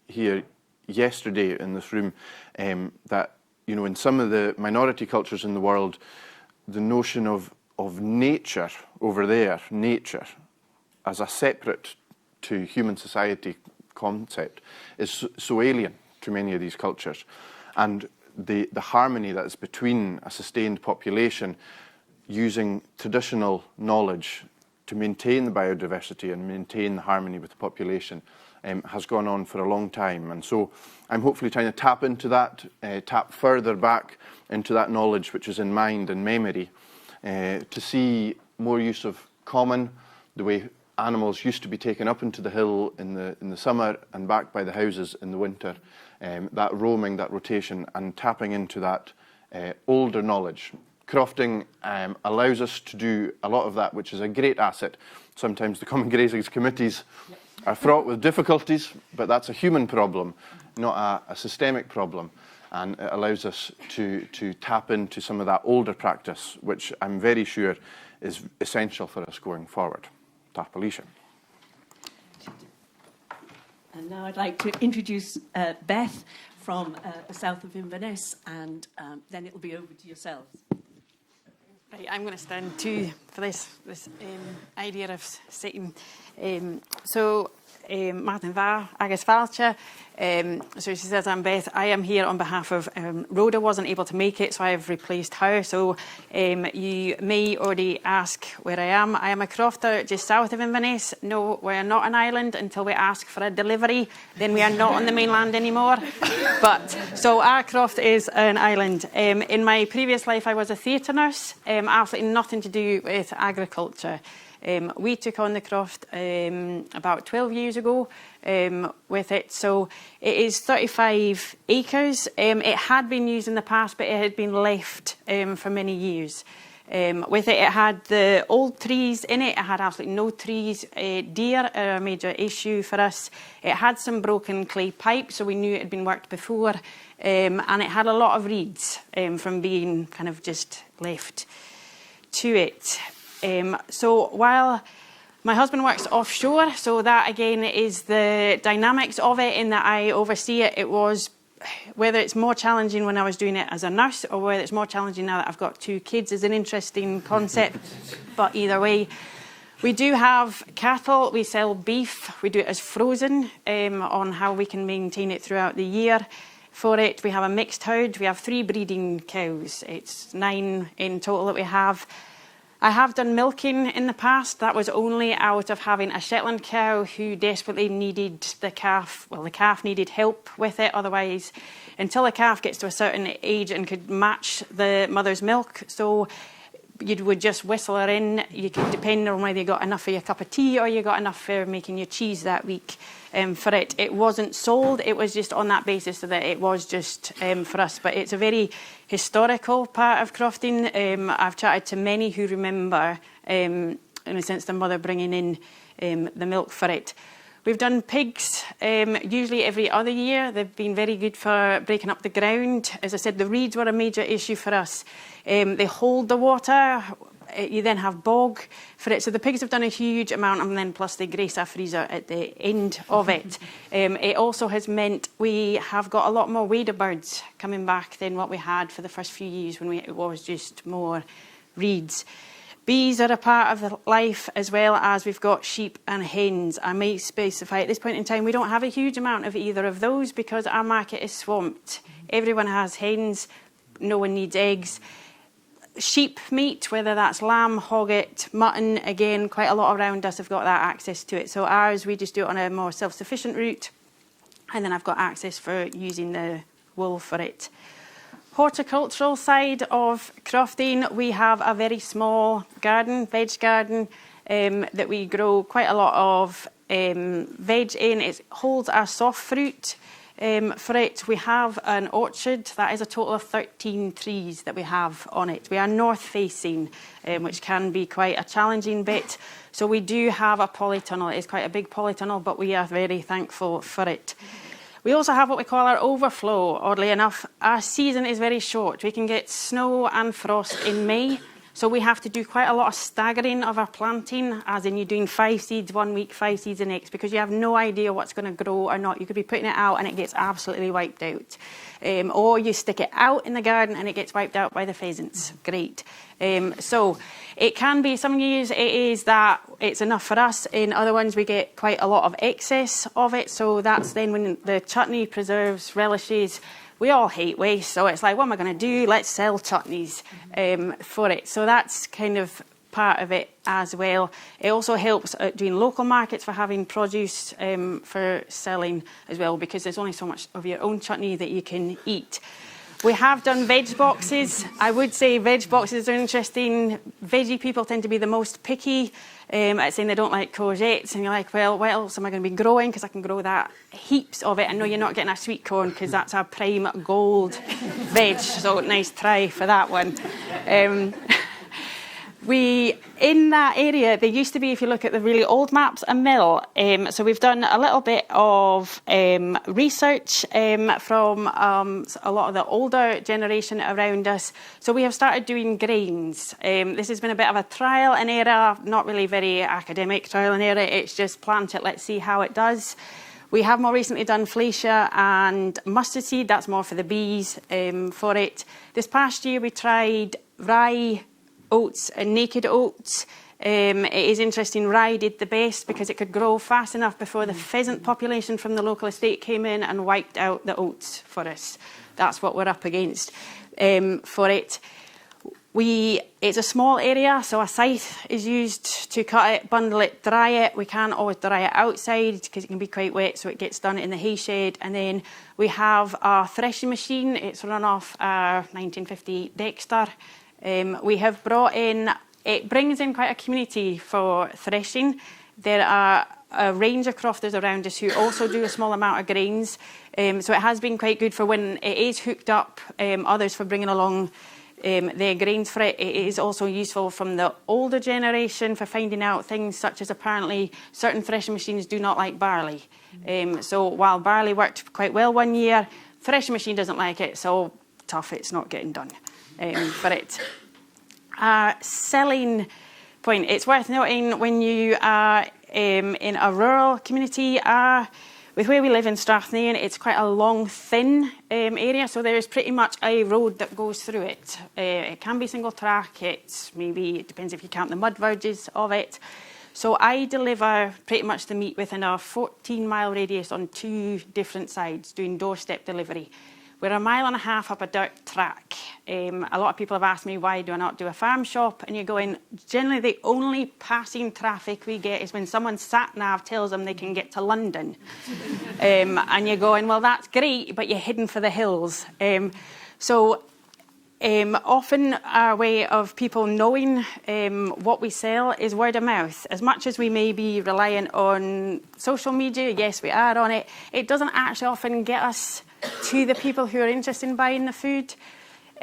here yesterday in this room, that in some of the minority cultures in the world, the notion of nature over there, nature as a separate to human society concept, is so alien to many of these cultures. And the harmony that is between a sustained population using traditional knowledge to maintain the biodiversity and maintain the harmony with the population has gone on for a long time. And so I'm hopefully trying to tap into that, tap further back into that knowledge which is in mind and memory, to see more use of common, the way animals used to be taken up into the hill in the summer and back by the houses in the winter, that roaming, that rotation, and tapping into that older knowledge. Crofting allows us to do a lot of that, which is a great asset. Sometimes the Common Grazings committees are fraught with difficulties, but that's a human problem, not a systemic problem. And it allows us to tap into some of that older practice, which I'm very sure is essential for us going forward. Tap Alicia. And now I'd like to introduce Beth from the south of Inverness, and then it'll be over to yourselves. Right, I'm going to stand too for this idea of sitting. Martin Va, agus Falcha. So she says, I'm Beth. I am here on behalf of Rhoda, wasn't able to make it, so I have replaced her. So you may already ask where I am. I am a crofter just south of Inverness. No, we're not an island until we ask for a delivery. Then we are not on the mainland anymore. But so our croft is an island. In my previous life, I was a theatre nurse. Absolutely nothing to do with agriculture. We took on the croft about 12 years ago with it. So it is 35 acres. It had been used in the past, but it had been left for many years. With it, it had the old trees in it. It had absolutely no trees. Deer are a major issue for us. It had some broken clay pipes, so we knew it had been worked before. And it had a lot of reeds from being kind of just left to it. So while my husband works offshore, so that again is the dynamics of it in that I oversee it. It was, whether it's more challenging when I was doing it as a nurse or whether it's more challenging now that I've got 2 kids is an interesting concept. But either way, we do have cattle, we sell beef, we do it as frozen on how we can maintain it throughout the year. For it, we have a mixed herd, we have 3 breeding cows. It's 9 in total that we have. I have done milking in the past. That was only out of having a Shetland cow who desperately needed the calf. Well, the calf needed help with it. Otherwise, until the calf gets to a certain age and could match the mother's milk, so you would just whistle her in. You could depend on whether you got enough for your cup of tea or you got enough for making your cheese that week. For it. It wasn't sold, it was just on that basis so that it was just for us. But it's a very historical part of crofting. I've chatted to many who remember, in a sense, the mother bringing in the milk for it. We've done pigs usually every other year. They've been very good for breaking up the ground. As I said, the reeds were a major issue for us. They hold the water. You then have bog for it. So the pigs have done a huge amount, and then plus they grace our freezer at the end of it. It also has meant we have got a lot more wader birds coming back than what we had for the first few years when it was just more reeds. Bees are a part of the life, as well as we've got sheep and hens. I may specify at this point in time we don't have a huge amount of either of those because our market is swamped. Everyone has hens, no one needs eggs. Sheep meat, whether that's lamb, hogget, mutton, again, quite a lot around us have got that access to it. So ours, we just do it on a more self-sufficient route. And then I've got access for using the wool for it. Horticultural side of crofting, we have a very small garden, veg garden, that we grow quite a lot of veg in. It holds our soft fruit. For it, we have an orchard. That is a total of 13 trees that we have on it. We are north-facing, which can be quite a challenging bit. So we do have a polytunnel. It's quite a big polytunnel, but we are very thankful for it. We also have what we call our overflow, oddly enough. Our season is very short. We can get snow and frost in May. So we have to do quite a lot of staggering of our planting, as in you're doing 5 seeds 1 week, 5 seeds the next, because you have no idea what's going to grow or not. You could be putting it out and it gets absolutely wiped out. Or you stick it out in the garden and it gets wiped out by the pheasants. Great. So it can be, some years it is that it's enough for us. In other ones we get quite a lot of excess of it. So that's then when the chutney, preserves, relishes, we all hate waste, so it's like, what am I going to do? Let's sell chutneys for it. So that's kind of part of it as well. It also helps doing local markets for having produce for selling as well, because there's only so much of your own chutney that you can eat. We have done veg boxes. I would say veg boxes are interesting. Veggie people tend to be the most picky at saying they don't like courgettes. And you're like, well, what else am I going to be growing? Because I can grow that heaps of it. I know you're not getting a sweet corn because that's our prime gold veg. So nice try for that one. In that area, there used to be, if you look at the really old maps, a mill. So we've done a little bit of research from a lot of the older generation around us. So we have started doing grains. This has been a bit of a trial and error, not really very academic trial and error. It's just plant it, let's see how it does. We have more recently done fleischer and mustard seed. That's more for the bees for it. This past year, we tried rye, oats and naked oats. It is interesting, rye did the best because it could grow fast enough before the pheasant population from the local estate came in and wiped out the oats for us. That's what we're up against for it. It's a small area, so a scythe is used to cut it, bundle it, dry it. We can't always dry it outside because it can be quite wet, so it gets done in the hay shed. And then we have our threshing machine. It's run off our 1950 Dexter. We have brought in, it brings in quite a community for threshing. There are a range of crofters around us who also do a small amount of grains. So it has been quite good for when it is hooked up, others for bringing along their grains for it. It is also useful from the older generation for finding out things such as apparently certain threshing machines do not like barley. So while barley worked quite well one year, threshing machine doesn't like it, so tough, it's not getting done. For it. Selling point, it's worth noting when you are in a rural community, with where we live in Strathnairn, it's quite a long, thin area, so there is pretty much a road that goes through it. It can be single track, it depends if you count the mud verges of it. So I deliver pretty much the meat within a 14-mile radius on 2 different sides, doing doorstep delivery. We're 1.5 miles up a dirt track. A lot of people have asked me, why do I not do a farm shop? And you're going, generally the only passing traffic we get is when someone's sat-nav tells them they can get to London. And you're going, well, that's great, but you're hidden for the hills. Often our way of people knowing what we sell is word of mouth. As much as we may be reliant on social media, yes, we are on it, it doesn't actually often get us to the people who are interested in buying the food.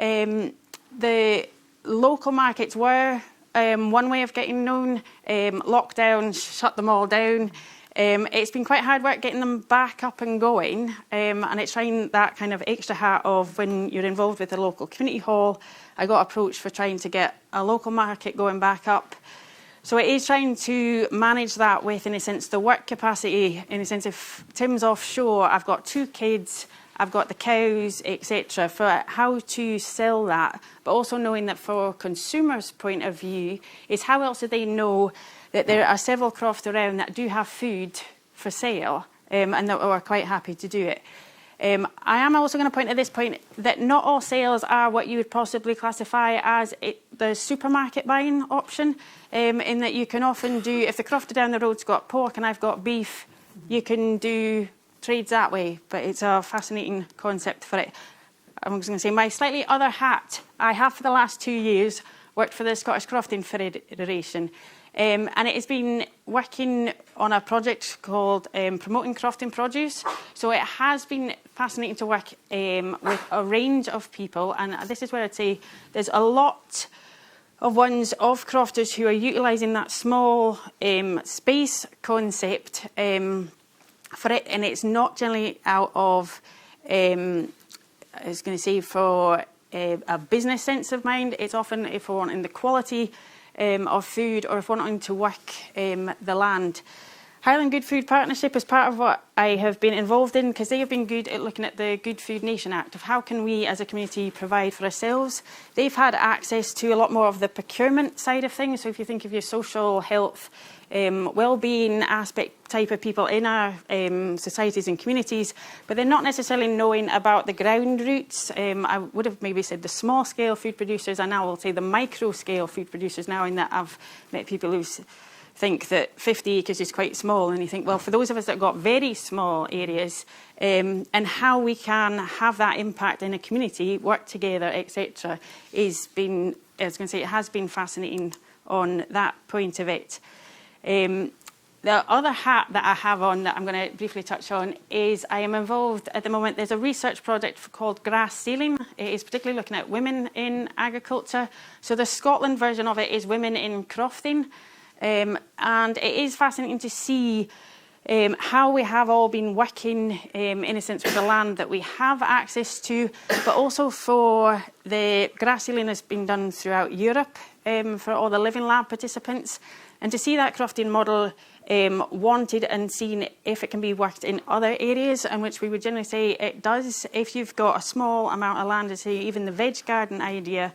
The local markets were one way of getting known. Lockdown shut them all down. It's been quite hard work getting them back up and going, and it's trying that kind of extra hat of when you're involved with the local community hall. I got approached for trying to get a local market going back up. So it is trying to manage that with, in a sense, the work capacity. In a sense, if Tim's offshore, I've got 2 kids, I've got the cows, etc., for how to sell that, but also knowing that for consumers' point of view is how else do they know that there are several crofts around that do have food for sale and that are quite happy to do it. I am also going to point at this point that not all sales are what you would possibly classify as the supermarket buying option, in that you can often do, if the crofter down the road's got pork and I've got beef, you can do trades that way, but it's a fascinating concept for it. I'm just going to say my slightly other hat, I have for the last 2 years worked for the Scottish Crofting Federation. And it has been working on a project called Promoting Crofting Produce. So it has been fascinating to work with a range of people. And this is where I'd say there's a lot of crofters who are utilising that small space concept for it. And it's not generally out of, I was going to say, for a business sense of mind. It's often if we're wanting the quality of food, or if we're wanting to work the land. Highland Good Food Partnership is part of what I have been involved in, because they have been good at looking at the Good Food Nation Act of how can we as a community provide for ourselves. They've had access to a lot more of the procurement side of things. So if you think of your social health, well-being aspect type of people in our societies and communities, but they're not necessarily knowing about the ground roots. I would have maybe said the small-scale food producers, and now I'll say the micro-scale food producers now, in that I've met people who think that 50 acres is quite small, and you think, well, for those of us that have got very small areas, and how we can have that impact in a community, work together, etc., is been, I was going to say, it has been fascinating on that point of it. The other hat that I have on that I'm going to briefly touch on is I am involved at the moment. There's a research project called Grass Sealing. It is particularly looking at women in agriculture. So the Scotland version of it is women in crofting. And it is fascinating to see how we have all been working, in a sense, with the land that we have access to, but also for the grass sealing has been done throughout Europe for all the Living Lab participants. And to see that crofting model wanted and seen if it can be worked in other areas, and which we would generally say it does. If you've got a small amount of land, to say even the veg garden idea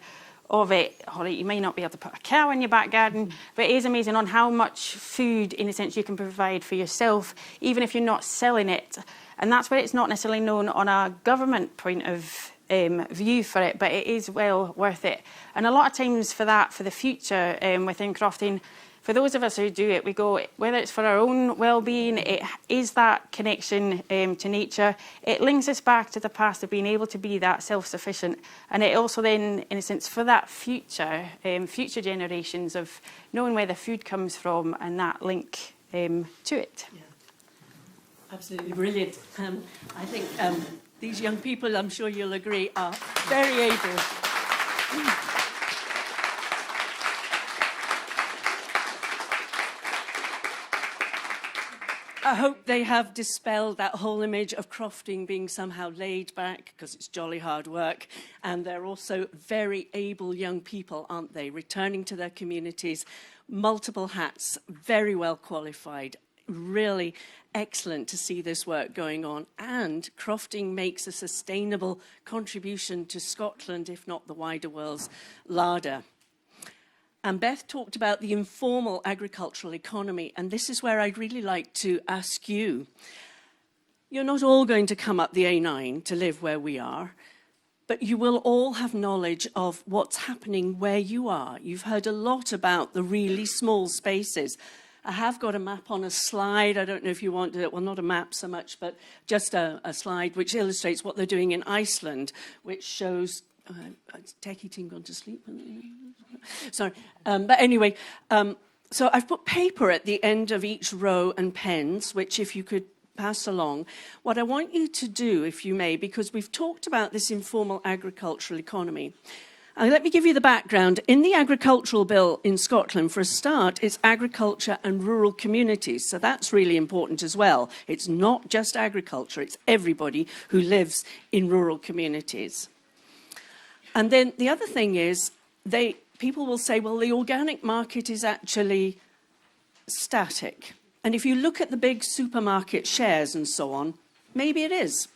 of it, all right, you may not be able to put a cow in your back garden, but it is amazing on how much food, in a sense, you can provide for yourself, even if you're not selling it. And that's where it's not necessarily known on a government point of view for it, but it is well worth it. And a lot of times for that, for the future within crofting, for those of us who do it, we go, whether it's for our own well-being, it is that connection to nature. It links us back to the past of being able to be that self-sufficient. And it also then, in a sense, for that future, future generations of knowing where the food comes from and that link to it. Yeah. Absolutely brilliant. I think these young people, I'm sure you'll agree, are very able. I hope they have dispelled that whole image of crofting being somehow laid back, because it's jolly hard work. And they're also very able young people, aren't they? Returning to their communities, multiple hats, very well qualified. Really excellent to see this work going on. And crofting makes a sustainable contribution to Scotland, if not the wider world's larder. And Beth talked about the informal agricultural economy, and this is where I'd really like to ask you. You're not all going to come up the A9 to live where we are, but you will all have knowledge of what's happening where you are. You've heard a lot about the really small spaces. I have got a map on a slide. I don't know if you want it. Well, not a map so much, but just a slide which illustrates what they're doing in Iceland, which shows... techie team gone to sleep? Sorry. But anyway, so I've put paper at the end of each row and pens, which if you could pass along. What I want you to do, if you may, because we've talked about this informal agricultural economy. And let me give you the background. In the agricultural bill in Scotland, for a start, it's agriculture and rural communities. So that's really important as well. It's not just agriculture, it's everybody who lives in rural communities. And then the other thing is, people will say, well, the organic market is actually static. And if you look at the big supermarket shares and so on, maybe it is.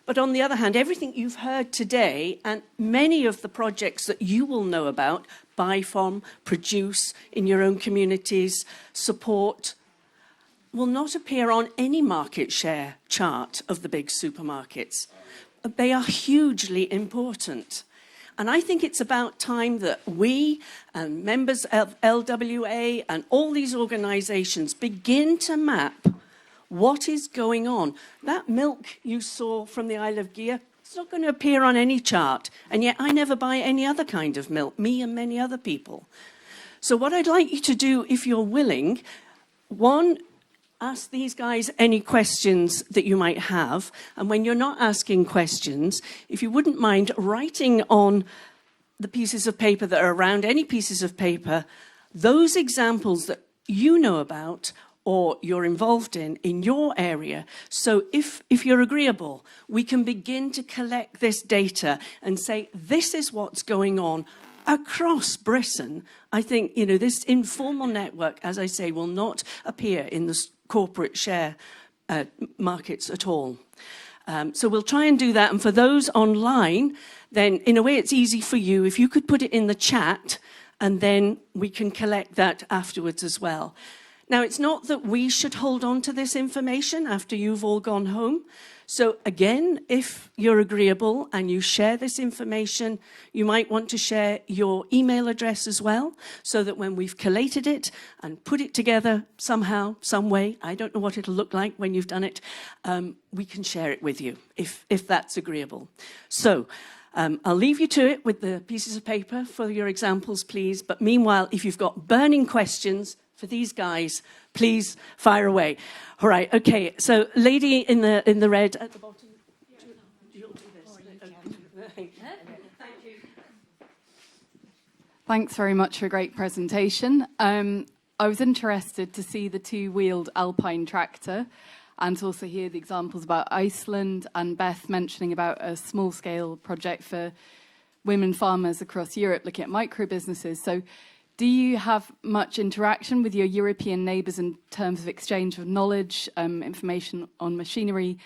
But on the other hand, everything you've heard today and many of the projects that you will know about, buy from, produce in your own communities, support, will not appear on any market share chart of the big supermarkets. They are hugely important. And I think it's about time that we and members of LWA and all these organisations begin to map what is going on. That milk you saw from the Isle of Gia, it's not going to appear on any chart. And yet I never buy any other kind of milk, me and many other people. So what I'd like you to do, if you're willing, one, ask these guys any questions that you might have. And when you're not asking questions, if you wouldn't mind writing on the pieces of paper that are around, any pieces of paper, those examples that you know about or you're involved in your area. So if you're agreeable, we can begin to collect this data and say, this is what's going on across Britain. I think, this informal network, as I say, will not appear in the corporate share markets at all. So we'll try and do that. And for those online, then in a way it's easy for you. If you could put it in the chat, and then we can collect that afterwards as well. Now, it's not that we should hold on to this information after you've all gone home. So again, if you're agreeable and you share this information, you might want to share your email address as well, so that when we've collated it and put it together somehow, some way, I don't know what it'll look like when you've done it, we can share it with you, if that's agreeable. So I'll leave you to it with the pieces of paper for your examples, please. But meanwhile, if you've got burning questions for these guys, please fire away. All right, okay. So, lady in the red at the bottom. You'll do this. Thank you. Thanks very much for a great presentation. I was interested to see the two-wheeled alpine tractor and to also hear the examples about Iceland, and Beth mentioning about a small-scale project for women farmers across Europe looking at micro-businesses. So do you have much interaction with your European neighbours in terms of exchange of knowledge, information on machinery?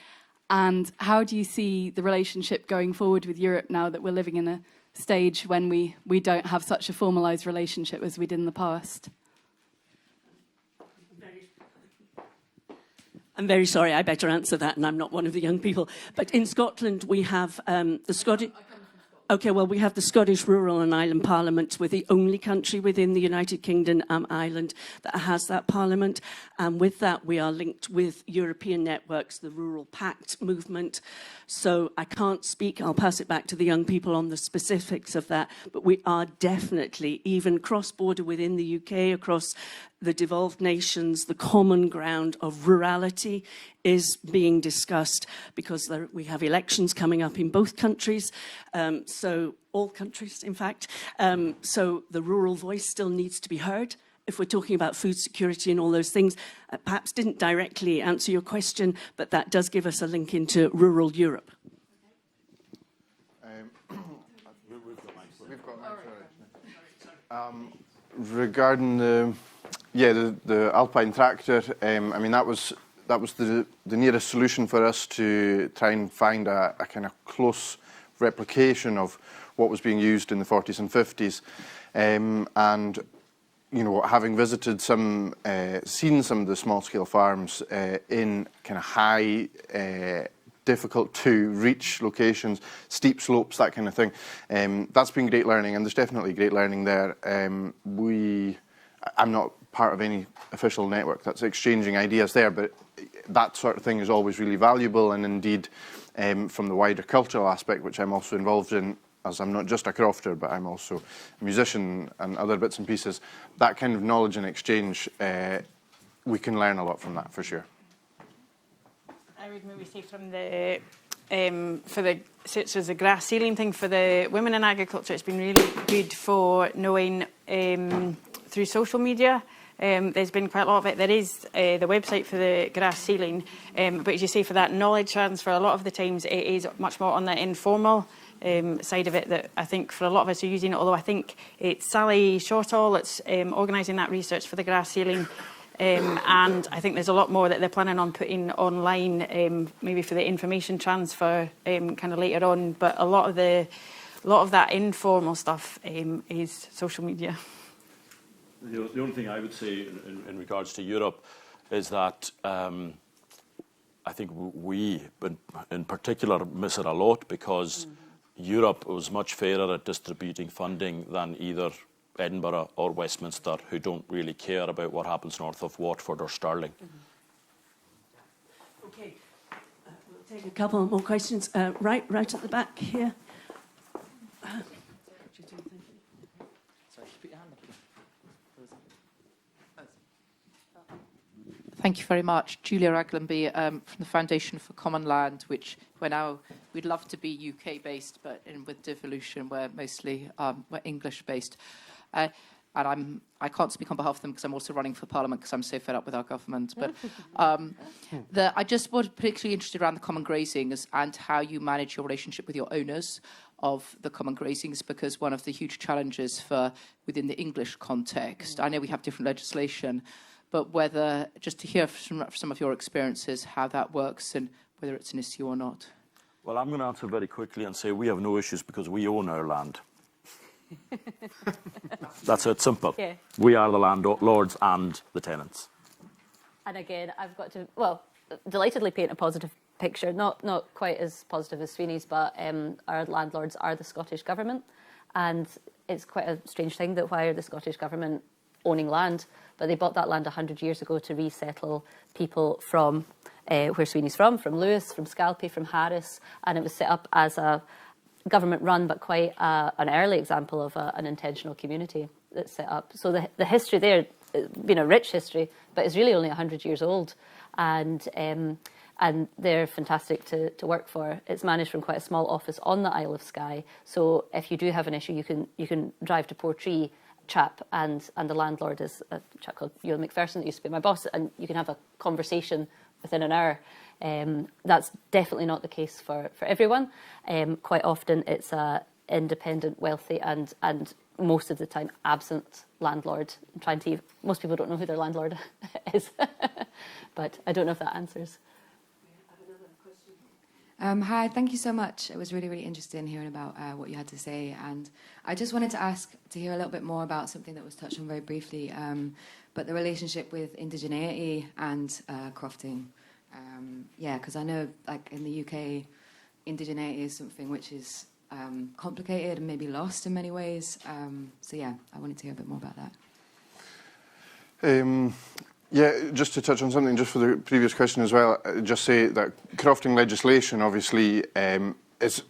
And how do you see the relationship going forward with Europe now that we're living in a stage when we don't have such a formalised relationship as we did in the past? I'm very sorry, I better answer that, and I'm not one of the young people. But in Scotland, we have the Scottish... Okay, well, we have the Scottish Rural and Island Parliament. We're the only country within the United Kingdom and Ireland that has that parliament. And with that, we are linked with European networks, the Rural Pact movement. So I can't speak, I'll pass it back to the young people on the specifics of that. But we are definitely, even cross-border within the UK, across the devolved nations, the common ground of rurality is being discussed, because we have elections coming up in both countries, so all countries, in fact. So the rural voice still needs to be heard if we're talking about food security and all those things. Perhaps didn't directly answer your question, but that does give us a link into rural Europe. Regarding the alpine tractor, I mean, that was the nearest solution for us to try and find a kind of close replication of what was being used in the 40s and 50s. And you know, having visited some, seen some of the small-scale farms in kind of high, difficult to reach locations, steep slopes, that kind of thing, that's been great learning, and there's definitely great learning there. I'm not part of any official network that's exchanging ideas there, but that sort of thing is always really valuable, and indeed from the wider cultural aspect, which I'm also involved in, as I'm not just a crofter, but I'm also a musician and other bits and pieces, that kind of knowledge and exchange, we can learn a lot from that, for sure. I would maybe say from the, such as the grass sealing thing, for the women in agriculture, it's been really good for knowing through social media. There's been quite a lot of it. There is the website for the grass sealing, but as you say, for that knowledge transfer, a lot of the times it is much more on the informal side of it that I think for a lot of us are using it, although I think it's Sally Shortall that's organising that research for the grass sealing, and I think there's a lot more that they're planning on putting online, maybe for the information transfer kind of later on, but a lot of that informal stuff is social media. The only thing I would say in regards to Europe is that I think we, in particular, miss it a lot because Europe was much fairer at distributing funding than either Edinburgh or Westminster, who don't really care about what happens north of Watford or Stirling. Okay, we'll take a couple more questions. Right at the back here. Thank you very much. Julia Raglanby from the Foundation for Common Land, which we'd love to be UK-based, but with devolution, we're mostly we're English-based. And I can't speak on behalf of them because I'm also running for Parliament because I'm so fed up with our government. But I just was particularly interested around the common grazings and how you manage your relationship with your owners of the common grazings, because one of the huge challenges within the English context, I know we have different legislation, but whether, just to hear from some of your experiences, how that works and whether it's an issue or not. Well, I'm going to answer very quickly and say we have no issues because we own our land. That's it, simple. Yeah. We are the landlords and the tenants. And again, I've got to, delightedly paint a positive picture, not quite as positive as Sweeney's, but our landlords are the Scottish Government, and it's quite a strange thing that why are the Scottish Government owning land, but they bought that land 100 years ago to resettle people from where Sweeney's from Lewis, from Scalpay, from Harris, and it was set up as a government run, but quite an early example of an intentional community that's set up. So the history there, been a rich history, but it's really only 100 years old, and they're fantastic to work for. It's managed from quite a small office on the Isle of Skye. So if you do have an issue, you can drive to Portree chap, and the landlord is a chap called Ewan McPherson that used to be my boss, and you can have a conversation within an hour. That's definitely not the case for everyone. Quite often it's a independent, wealthy, and most of the time absent landlord. Most people don't know who their landlord is, but I don't know if that answers. Hi, thank you so much. It was really, really interesting hearing about what you had to say. And I just wanted to ask to hear a little bit more about something that was touched on very briefly, but the relationship with indigeneity and crofting. Because I know, like, in the UK, indigeneity is something which is complicated and maybe lost in many ways. I wanted to hear a bit more about that. Just to touch on something just for the previous question as well, just say that crofting legislation obviously it's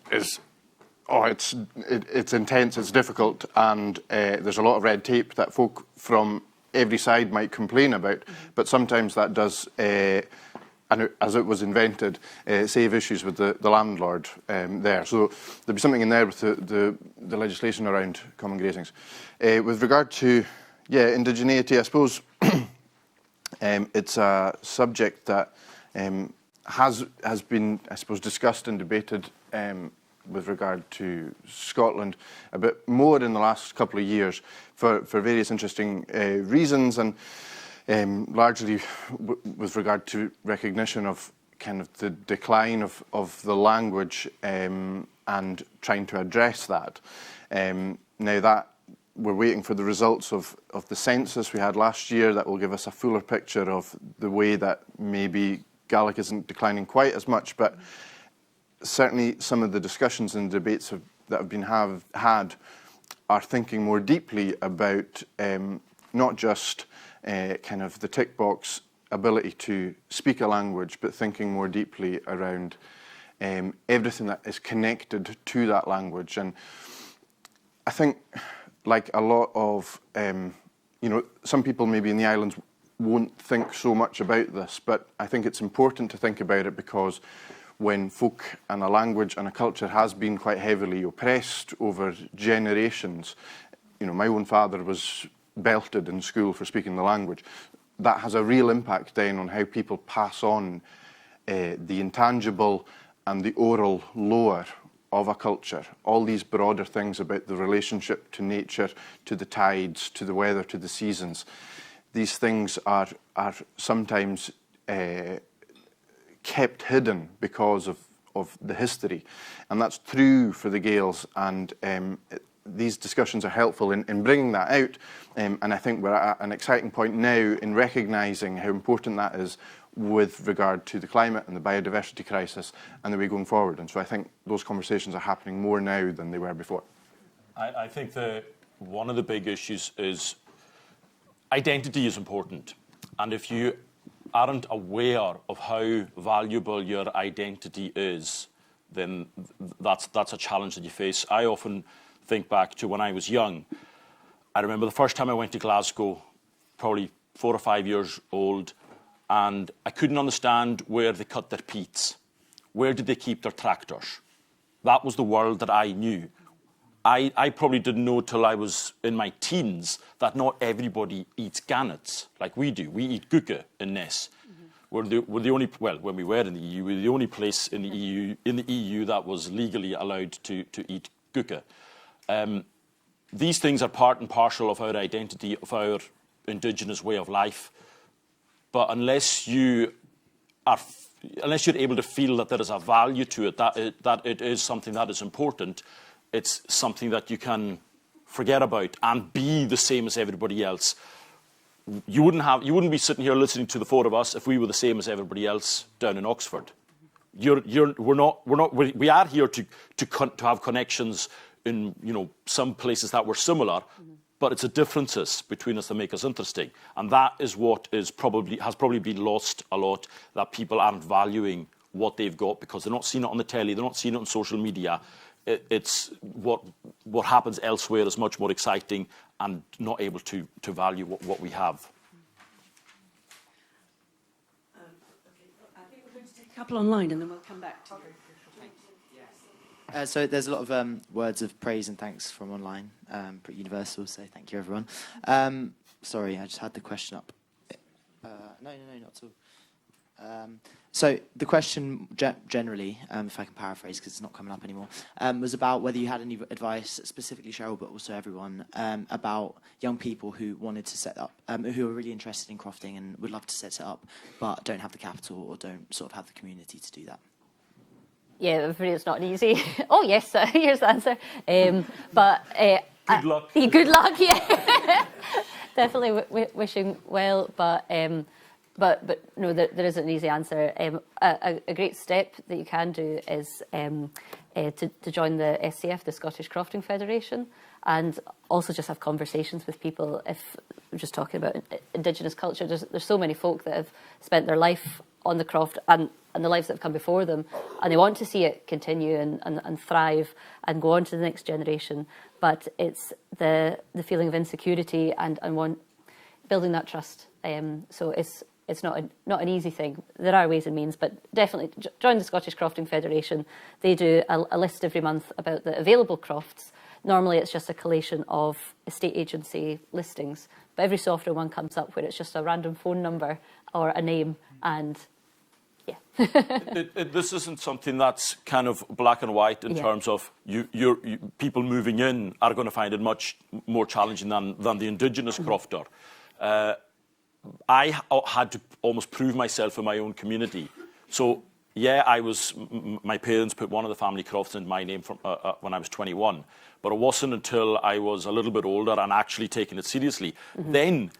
intense, it's difficult, and there's a lot of red tape that folk from every side might complain about, but sometimes that does, and as it was invented, save issues with the landlord there. So there'll be something in there with the legislation around common grazings. With regard to indigeneity, I suppose it's a subject that has been, I suppose, discussed and debated with regard to Scotland a bit more in the last couple of years for various interesting reasons, and largely with regard to recognition of kind of the decline of the language and trying to address that. Now that we're waiting for the results of the census we had last year that will give us a fuller picture of the way that maybe Gaelic isn't declining quite as much, but certainly some of the discussions and debates that have been had are thinking more deeply about not just kind of the tick box ability to speak a language, but thinking more deeply around everything that is connected to that language. And I think, like a lot of, some people maybe in the islands won't think so much about this, but I think it's important to think about it because when folk and a language and a culture has been quite heavily oppressed over generations, my own father was belted in school for speaking the language. That has a real impact then on how people pass on the intangible and the oral lore of a culture, all these broader things about the relationship to nature, to the tides, to the weather, to the seasons. These things are sometimes kept hidden because of the history. And that's true for the Gaels, and these discussions are helpful in bringing that out. And I think we're at an exciting point now in recognising how important that is with regard to the climate and the biodiversity crisis and the way going forward. And so I think those conversations are happening more now than they were before. I think that one of the big issues is identity is important. And if you aren't aware of how valuable your identity is, then that's a challenge that you face. I often think back to when I was young. I remember the first time I went to Glasgow, probably 4 or 5 years old, and I couldn't understand where they cut their peats. Where did they keep their tractors? That was the world that I knew. I probably didn't know till I was in my teens that not everybody eats gannets like we do. We eat gucke in Ness. We're the only, well, when we were in the EU, we were the only place in the EU that was legally allowed to eat gucke. These things are part and parcel of our identity, of our indigenous way of life. But unless you're able to feel that there is a value to it, that it is something that is important, it's something that you can forget about and be the same as everybody else. You wouldn't be sitting here listening to the four of us if we were the same as everybody else down in Oxford. We are here to have connections in some places that were similar, but it's the differences between us that make us interesting, and that is what has probably been lost a lot. That people aren't valuing what they've got because they're not seeing it on the telly, they're not seeing it on social media. It's what happens elsewhere is much more exciting, and not able to value what we have. I think we're going to take a couple online and then we'll come back to you. So there's a lot of words of praise and thanks from online, pretty universal, so thank you everyone. Sorry, I just had the question up. No, not at all. So the question generally, if I can paraphrase because it's not coming up anymore, was about whether you had any advice, specifically Cheryl, but also everyone, about young people who wanted to set up, who are really interested in crofting and would love to set it up, but don't have the capital or don't sort of have the community to do that. Yeah, I'm afraid it's not easy. Oh, yes, here's the answer. Good luck. Good luck, yeah. Definitely wishing well, but no, there isn't an easy answer. A great step that you can do is to join the SCF, the Scottish Crofting Federation, and also just have conversations with people. If we're just talking about Indigenous culture, there's so many folk that have spent their life on the croft and the lives that have come before them, and they want to see it continue and thrive and go on to the next generation. But it's the feeling of insecurity and building that trust. So it's not an easy thing. There are ways and means, but definitely join the Scottish Crofting Federation. They do a list every month about the available crofts. Normally it's just a collation of estate agency listings, but every so often one comes up where it's just a random phone number or a name, and yeah. This isn't something that's kind of black and white in terms of people moving in are going to find it much more challenging than the Indigenous crofter. I had to almost prove myself in my own community. So yeah, my parents put one of the family crofts in my name from, when I was 21. But it wasn't until I was a little bit older and actually taking it seriously. Then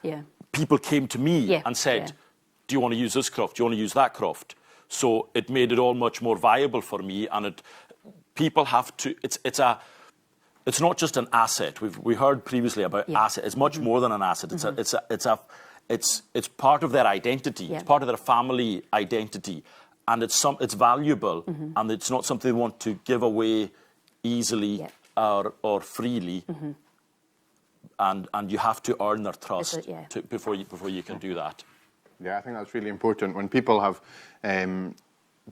people came to me and said, do you want to use this croft? Do you want to use that croft? So it made it all much more viable for me. And people have to, it's not just an asset. We heard previously about asset. It's much more than an asset. It's part of their identity. It's part of their family identity. And it's valuable. And it's not something they want to give away easily. Or freely, and you have to earn their trust before you can do that. Yeah, I think that's really important. When people have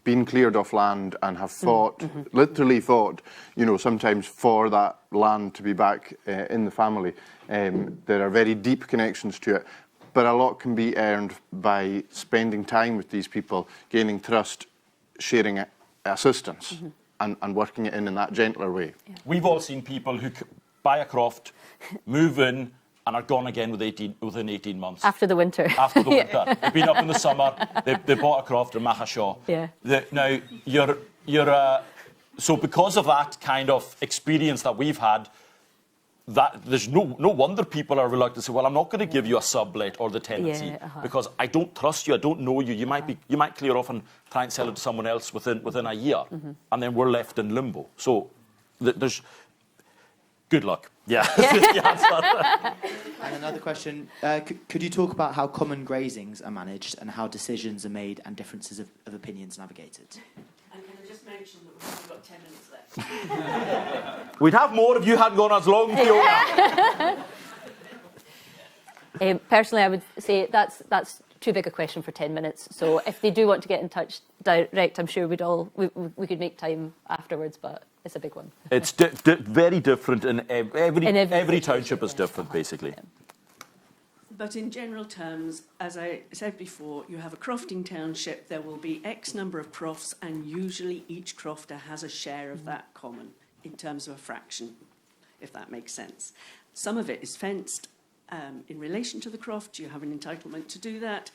been cleared off land and have fought, literally fought, you know, sometimes for that land to be back in the family, there are very deep connections to it. But a lot can be earned by spending time with these people, gaining trust, sharing assistance. And working it in that gentler way. We've all seen people who buy a croft, move in, and are gone again within 18 months. After the winter. After the winter. They've been up in the summer, they bought a croft in Machashaw. Now, so because of that kind of experience that we've had, that there's no wonder people are reluctant to say, well, I'm not going to give you a sublet or the tenancy because I don't trust you, I don't know you. You might clear off and try and sell it to someone else within a year, and then we're left in limbo. So there's good luck. Yeah. And another question: could you talk about how common grazings are managed and how decisions are made and differences of opinions navigated? And can I just mention that we've only got 10 minutes left? We'd have more if you hadn't gone as long, Theona. Personally, I would say that's too big a question for 10 minutes. So if they do want to get in touch direct, I'm sure we could make time afterwards, but it's a big one. It's very different, and every township is different, basically. But in general terms, as I said before, you have a crofting township, there will be X number of crofts, and usually each crofter has a share of that common in terms of a fraction, if that makes sense. Some of it is fenced in relation to the croft, you have an entitlement to do that,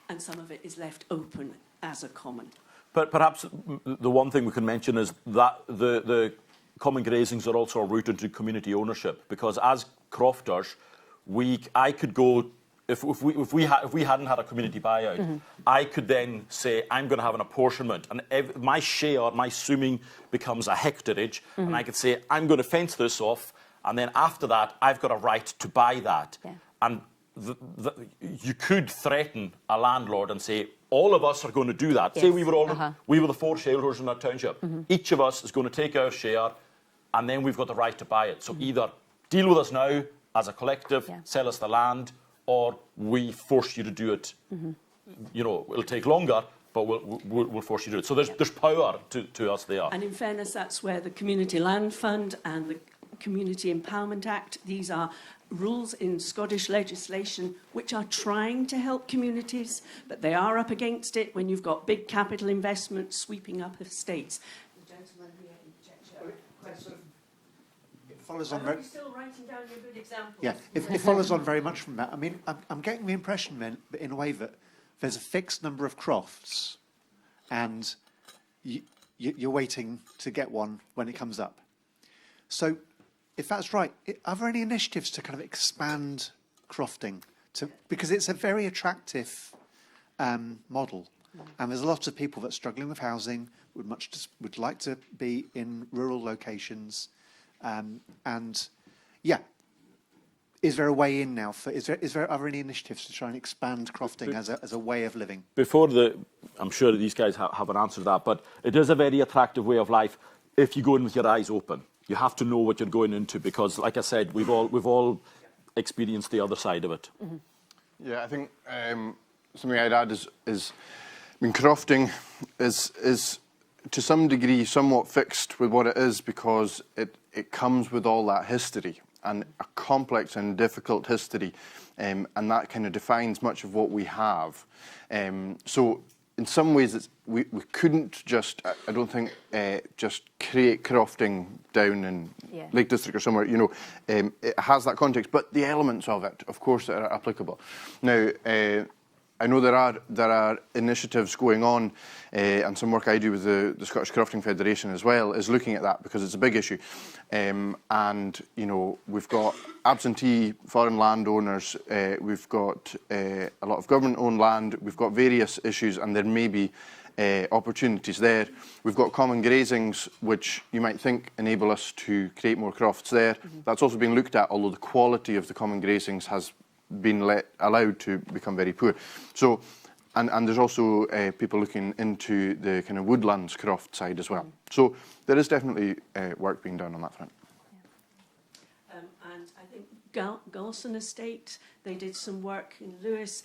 and some of it is left open as a common. But perhaps the one thing we can mention is that the common grazings are also rooted to community ownership, because as crofters, I could go, if we hadn't had a community buyout, I could then say, I'm going to have an apportionment, and my share, my summing becomes a hectareage, and I could say, I'm going to fence this off, and then after that, I've got a right to buy that. Yeah. And you could threaten a landlord and say, all of us are going to do that. Yes. Say we were the 4 shareholders in that township. Each of us is going to take our share, and then we've got the right to buy it. So either deal with us now as a collective, sell us the land, or we force you to do it. You know, it'll take longer, but we'll force you to do it. So there's power to us there. And in fairness, that's where the Community Land Fund and the Community Empowerment Act, these are rules in Scottish legislation which are trying to help communities, but they are up against it when you've got big capital investment sweeping up estates. The gentleman here in Cheshire. Question. Follows on. Are you still writing down your good examples? Yeah, it follows on very much from that. I mean, I'm getting the impression, then, in a way, that there's a fixed number of crofts, and you're waiting to get one when it comes up. So, if that's right, are there any initiatives to kind of expand crofting? Because it's a very attractive model, and there's a lot of people that are struggling with housing, would like to be in rural locations. And yeah, is there a way in now? Are there any initiatives to try and expand crofting as a way of living? I'm sure these guys have an answer to that, but it is a very attractive way of life if you go in with your eyes open. You have to know what you're going into, because, like I said, we've all experienced the other side of it. Yeah, I think something I'd add is I mean, crofting is to some degree somewhat fixed with what it is, because it comes with all that history, and a complex and difficult history, and that kind of defines much of what we have. So in some ways, we couldn't just, I don't think, just create crofting down in Lake District or somewhere, you know. It has that context, but the elements of it, of course, are applicable. Now, I know there are initiatives going on, and some work I do with the Scottish Crofting Federation as well is looking at that because it's a big issue. And you know, we've got absentee foreign landowners, we've got a lot of government-owned land, we've got various issues, and there may be opportunities there. We've got common grazings, which you might think enable us to create more crofts there. That's also being looked at, although the quality of the common grazings has been allowed to become very poor. So, and there's also people looking into the kind of woodlands croft side as well. So there is definitely work being done on that front. And I think Galson Estate, they did some work in Lewis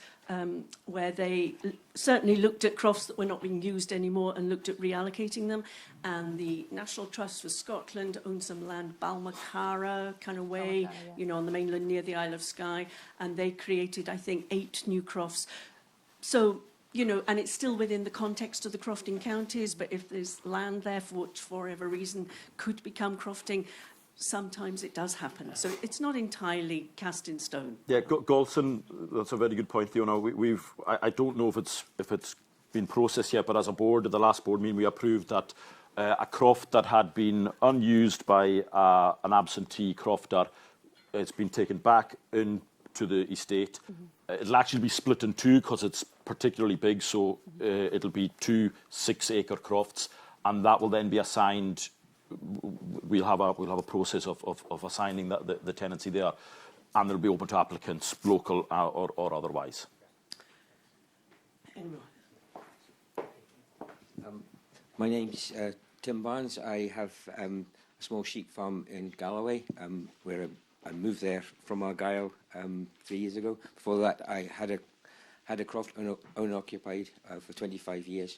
where they certainly looked at crofts that were not being used anymore and looked at reallocating them. And the National Trust for Scotland owned some land, Balmacara kind of way, you know, on the mainland near the Isle of Skye. And they created, I think, 8 new crofts. So, you know, and it's still within the context of the crofting counties, but if there's land there for which, for whatever reason, could become crofting, sometimes it does happen. So it's not entirely cast in stone. Yeah, Galson, that's a very good point, Theona. I don't know if it's been processed yet, but as a board, at the last board meeting, we approved that a croft that had been unused by an absentee crofter, it's been taken back into the estate. It'll actually be split in 2 because it's particularly big, so it'll be 2 6-acre crofts, and that will then be assigned. We'll have a process of assigning the tenancy there, and it'll be open to applicants, local or otherwise. My name's Tim Barnes. I have a small sheep farm in Galloway, where I moved there from Argyll 3 years ago. Before that, I had a croft unoccupied for 25 years,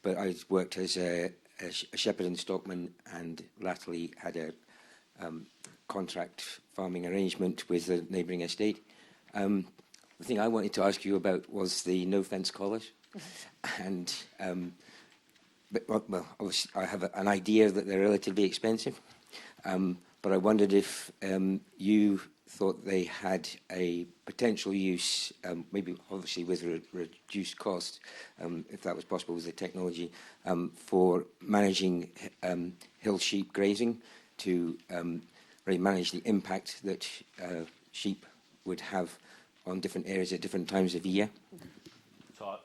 but I worked as a shepherd and stockman, and latterly had a contract farming arrangement with a neighbouring estate. The thing I wanted to ask you about was the no-fence collars. And, well, obviously I have an idea that they're relatively expensive, but I wondered if you thought they had a potential use, maybe obviously with reduced cost, if that was possible with the technology, for managing hill sheep grazing, to really manage the impact that sheep would have on different areas at different times of year. So,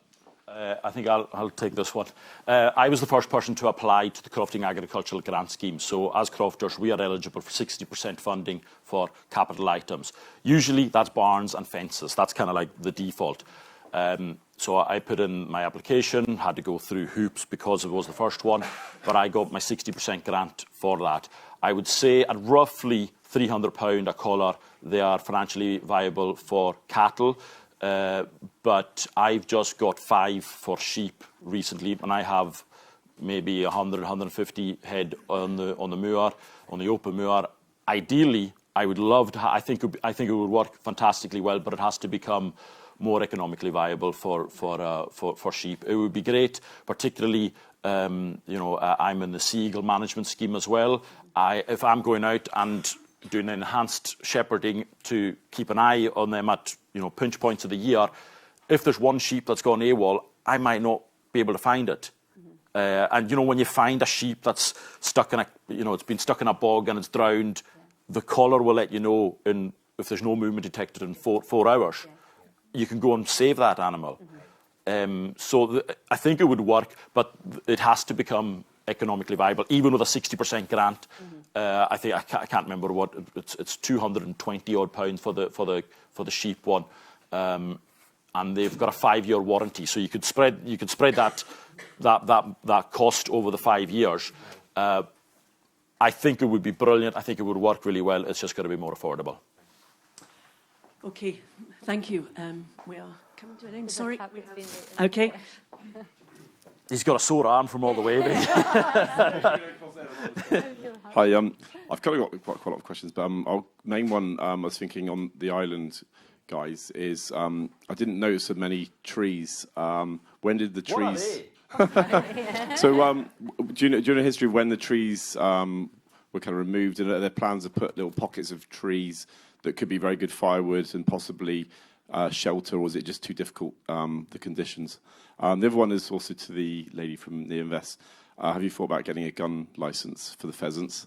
I think I'll take this one. I was the first person to apply to the Crofting Agricultural Grant Scheme. So as crofters, we are eligible for 60% funding for capital items. Usually that's barns and fences. That's kind of like the default. So I put in my application, had to go through hoops because it was the first one, but I got my 60% grant for that. I would say at roughly £300 a collar, they are financially viable for cattle. But I've just got 5 for sheep recently, and I have maybe 100, 150 head on the moor, on the open moor. Ideally, I would love to. I think it would work fantastically well, but it has to become more economically viable for sheep. It would be great, particularly. I'm in the sea eagle management scheme as well. If I'm going out and doing enhanced shepherding to keep an eye on them at pinch points of the year, if there's one sheep that's gone AWOL, I might not be able to find it. And when you find a sheep that's stuck in it's been stuck in a bog and it's drowned, the collar will let you know if there's no movement detected in 4 hours. You can go and save that animal. So I think it would work, but it has to become economically viable, even with a 60% grant. I think I can't remember what it's £220 odd for the sheep one, and they've got a 5-year warranty, so you could spread that cost over the 5 years. I think it would be brilliant. I think it would work really well. It's just got to be more affordable. Okay, thank you. We are coming to an end. Sorry. Okay. He's got a sore arm from all the waving. Hi, I've kind of got quite a lot of questions, but our main one I was thinking on the island, guys, is I didn't notice so many trees. When did the trees? What are they? So, do you know the history of when the trees were kind of removed, and are there plans to put little pockets of trees that could be very good firewood and possibly shelter, or is it just too difficult, the conditions? The other one is also to the lady from the Invest. Have you thought about getting a gun license for the pheasants?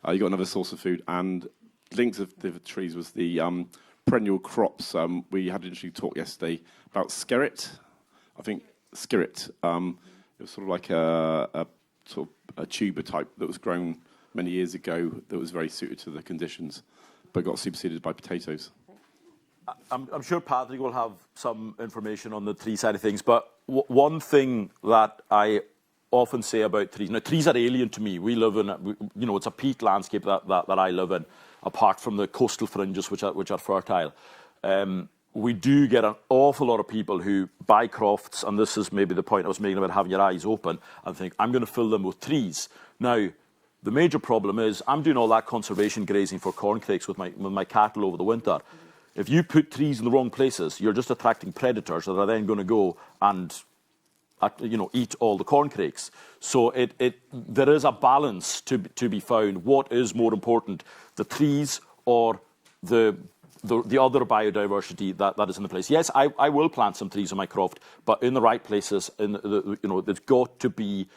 You got another source of food, and linked to the trees was the perennial crops. We had an interesting talk yesterday about skerrit. I think skerrit. It was sort of like a tuber type that was grown many years ago that was very suited to the conditions, but got superseded by potatoes. I'm sure Pàdruig will have some information on the tree side of things, but one thing that I often say about trees, now trees are alien to me. We live in, it's a peat landscape that I live in, apart from the coastal fringes which are fertile. We do get an awful lot of people who buy crofts, and this is maybe the point I was making about having your eyes open, and think, I'm going to fill them with trees. Now, the major problem is, I'm doing all that conservation grazing for corncrakes with my cattle over the winter. If you put trees in the wrong places, you're just attracting predators that are then going to go and eat all the corncrakes. So there is a balance to be found. What is more important, the trees or the other biodiversity that is in the place? Yes, I will plant some trees in my croft, but in the right places. It's got to be.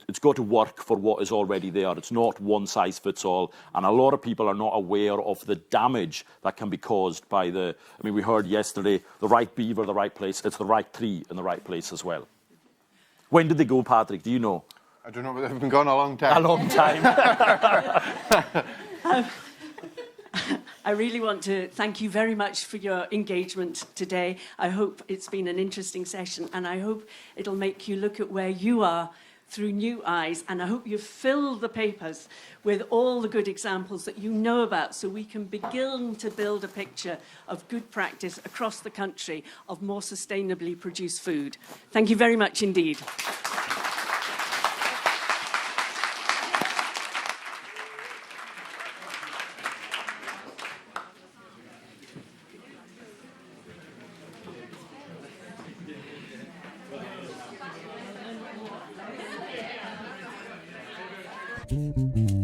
It's got to work for what is already there. It's not one size fits all, and a lot of people are not aware of the damage that can be caused by we heard yesterday, the right beaver, the right place. It's the right tree in the right place as well. When did they go, Pàdruig? Do you know? I don't know, but they've been gone a long time. A long time. I really want to thank you very much for your engagement today. I hope it's been an interesting session, and I hope it'll make you look at where you are through new eyes, and I hope you fill the papers with all the good examples that you know about, so we can begin to build a picture of good practice across the country of more sustainably produced food. Thank you very much indeed. Thank you.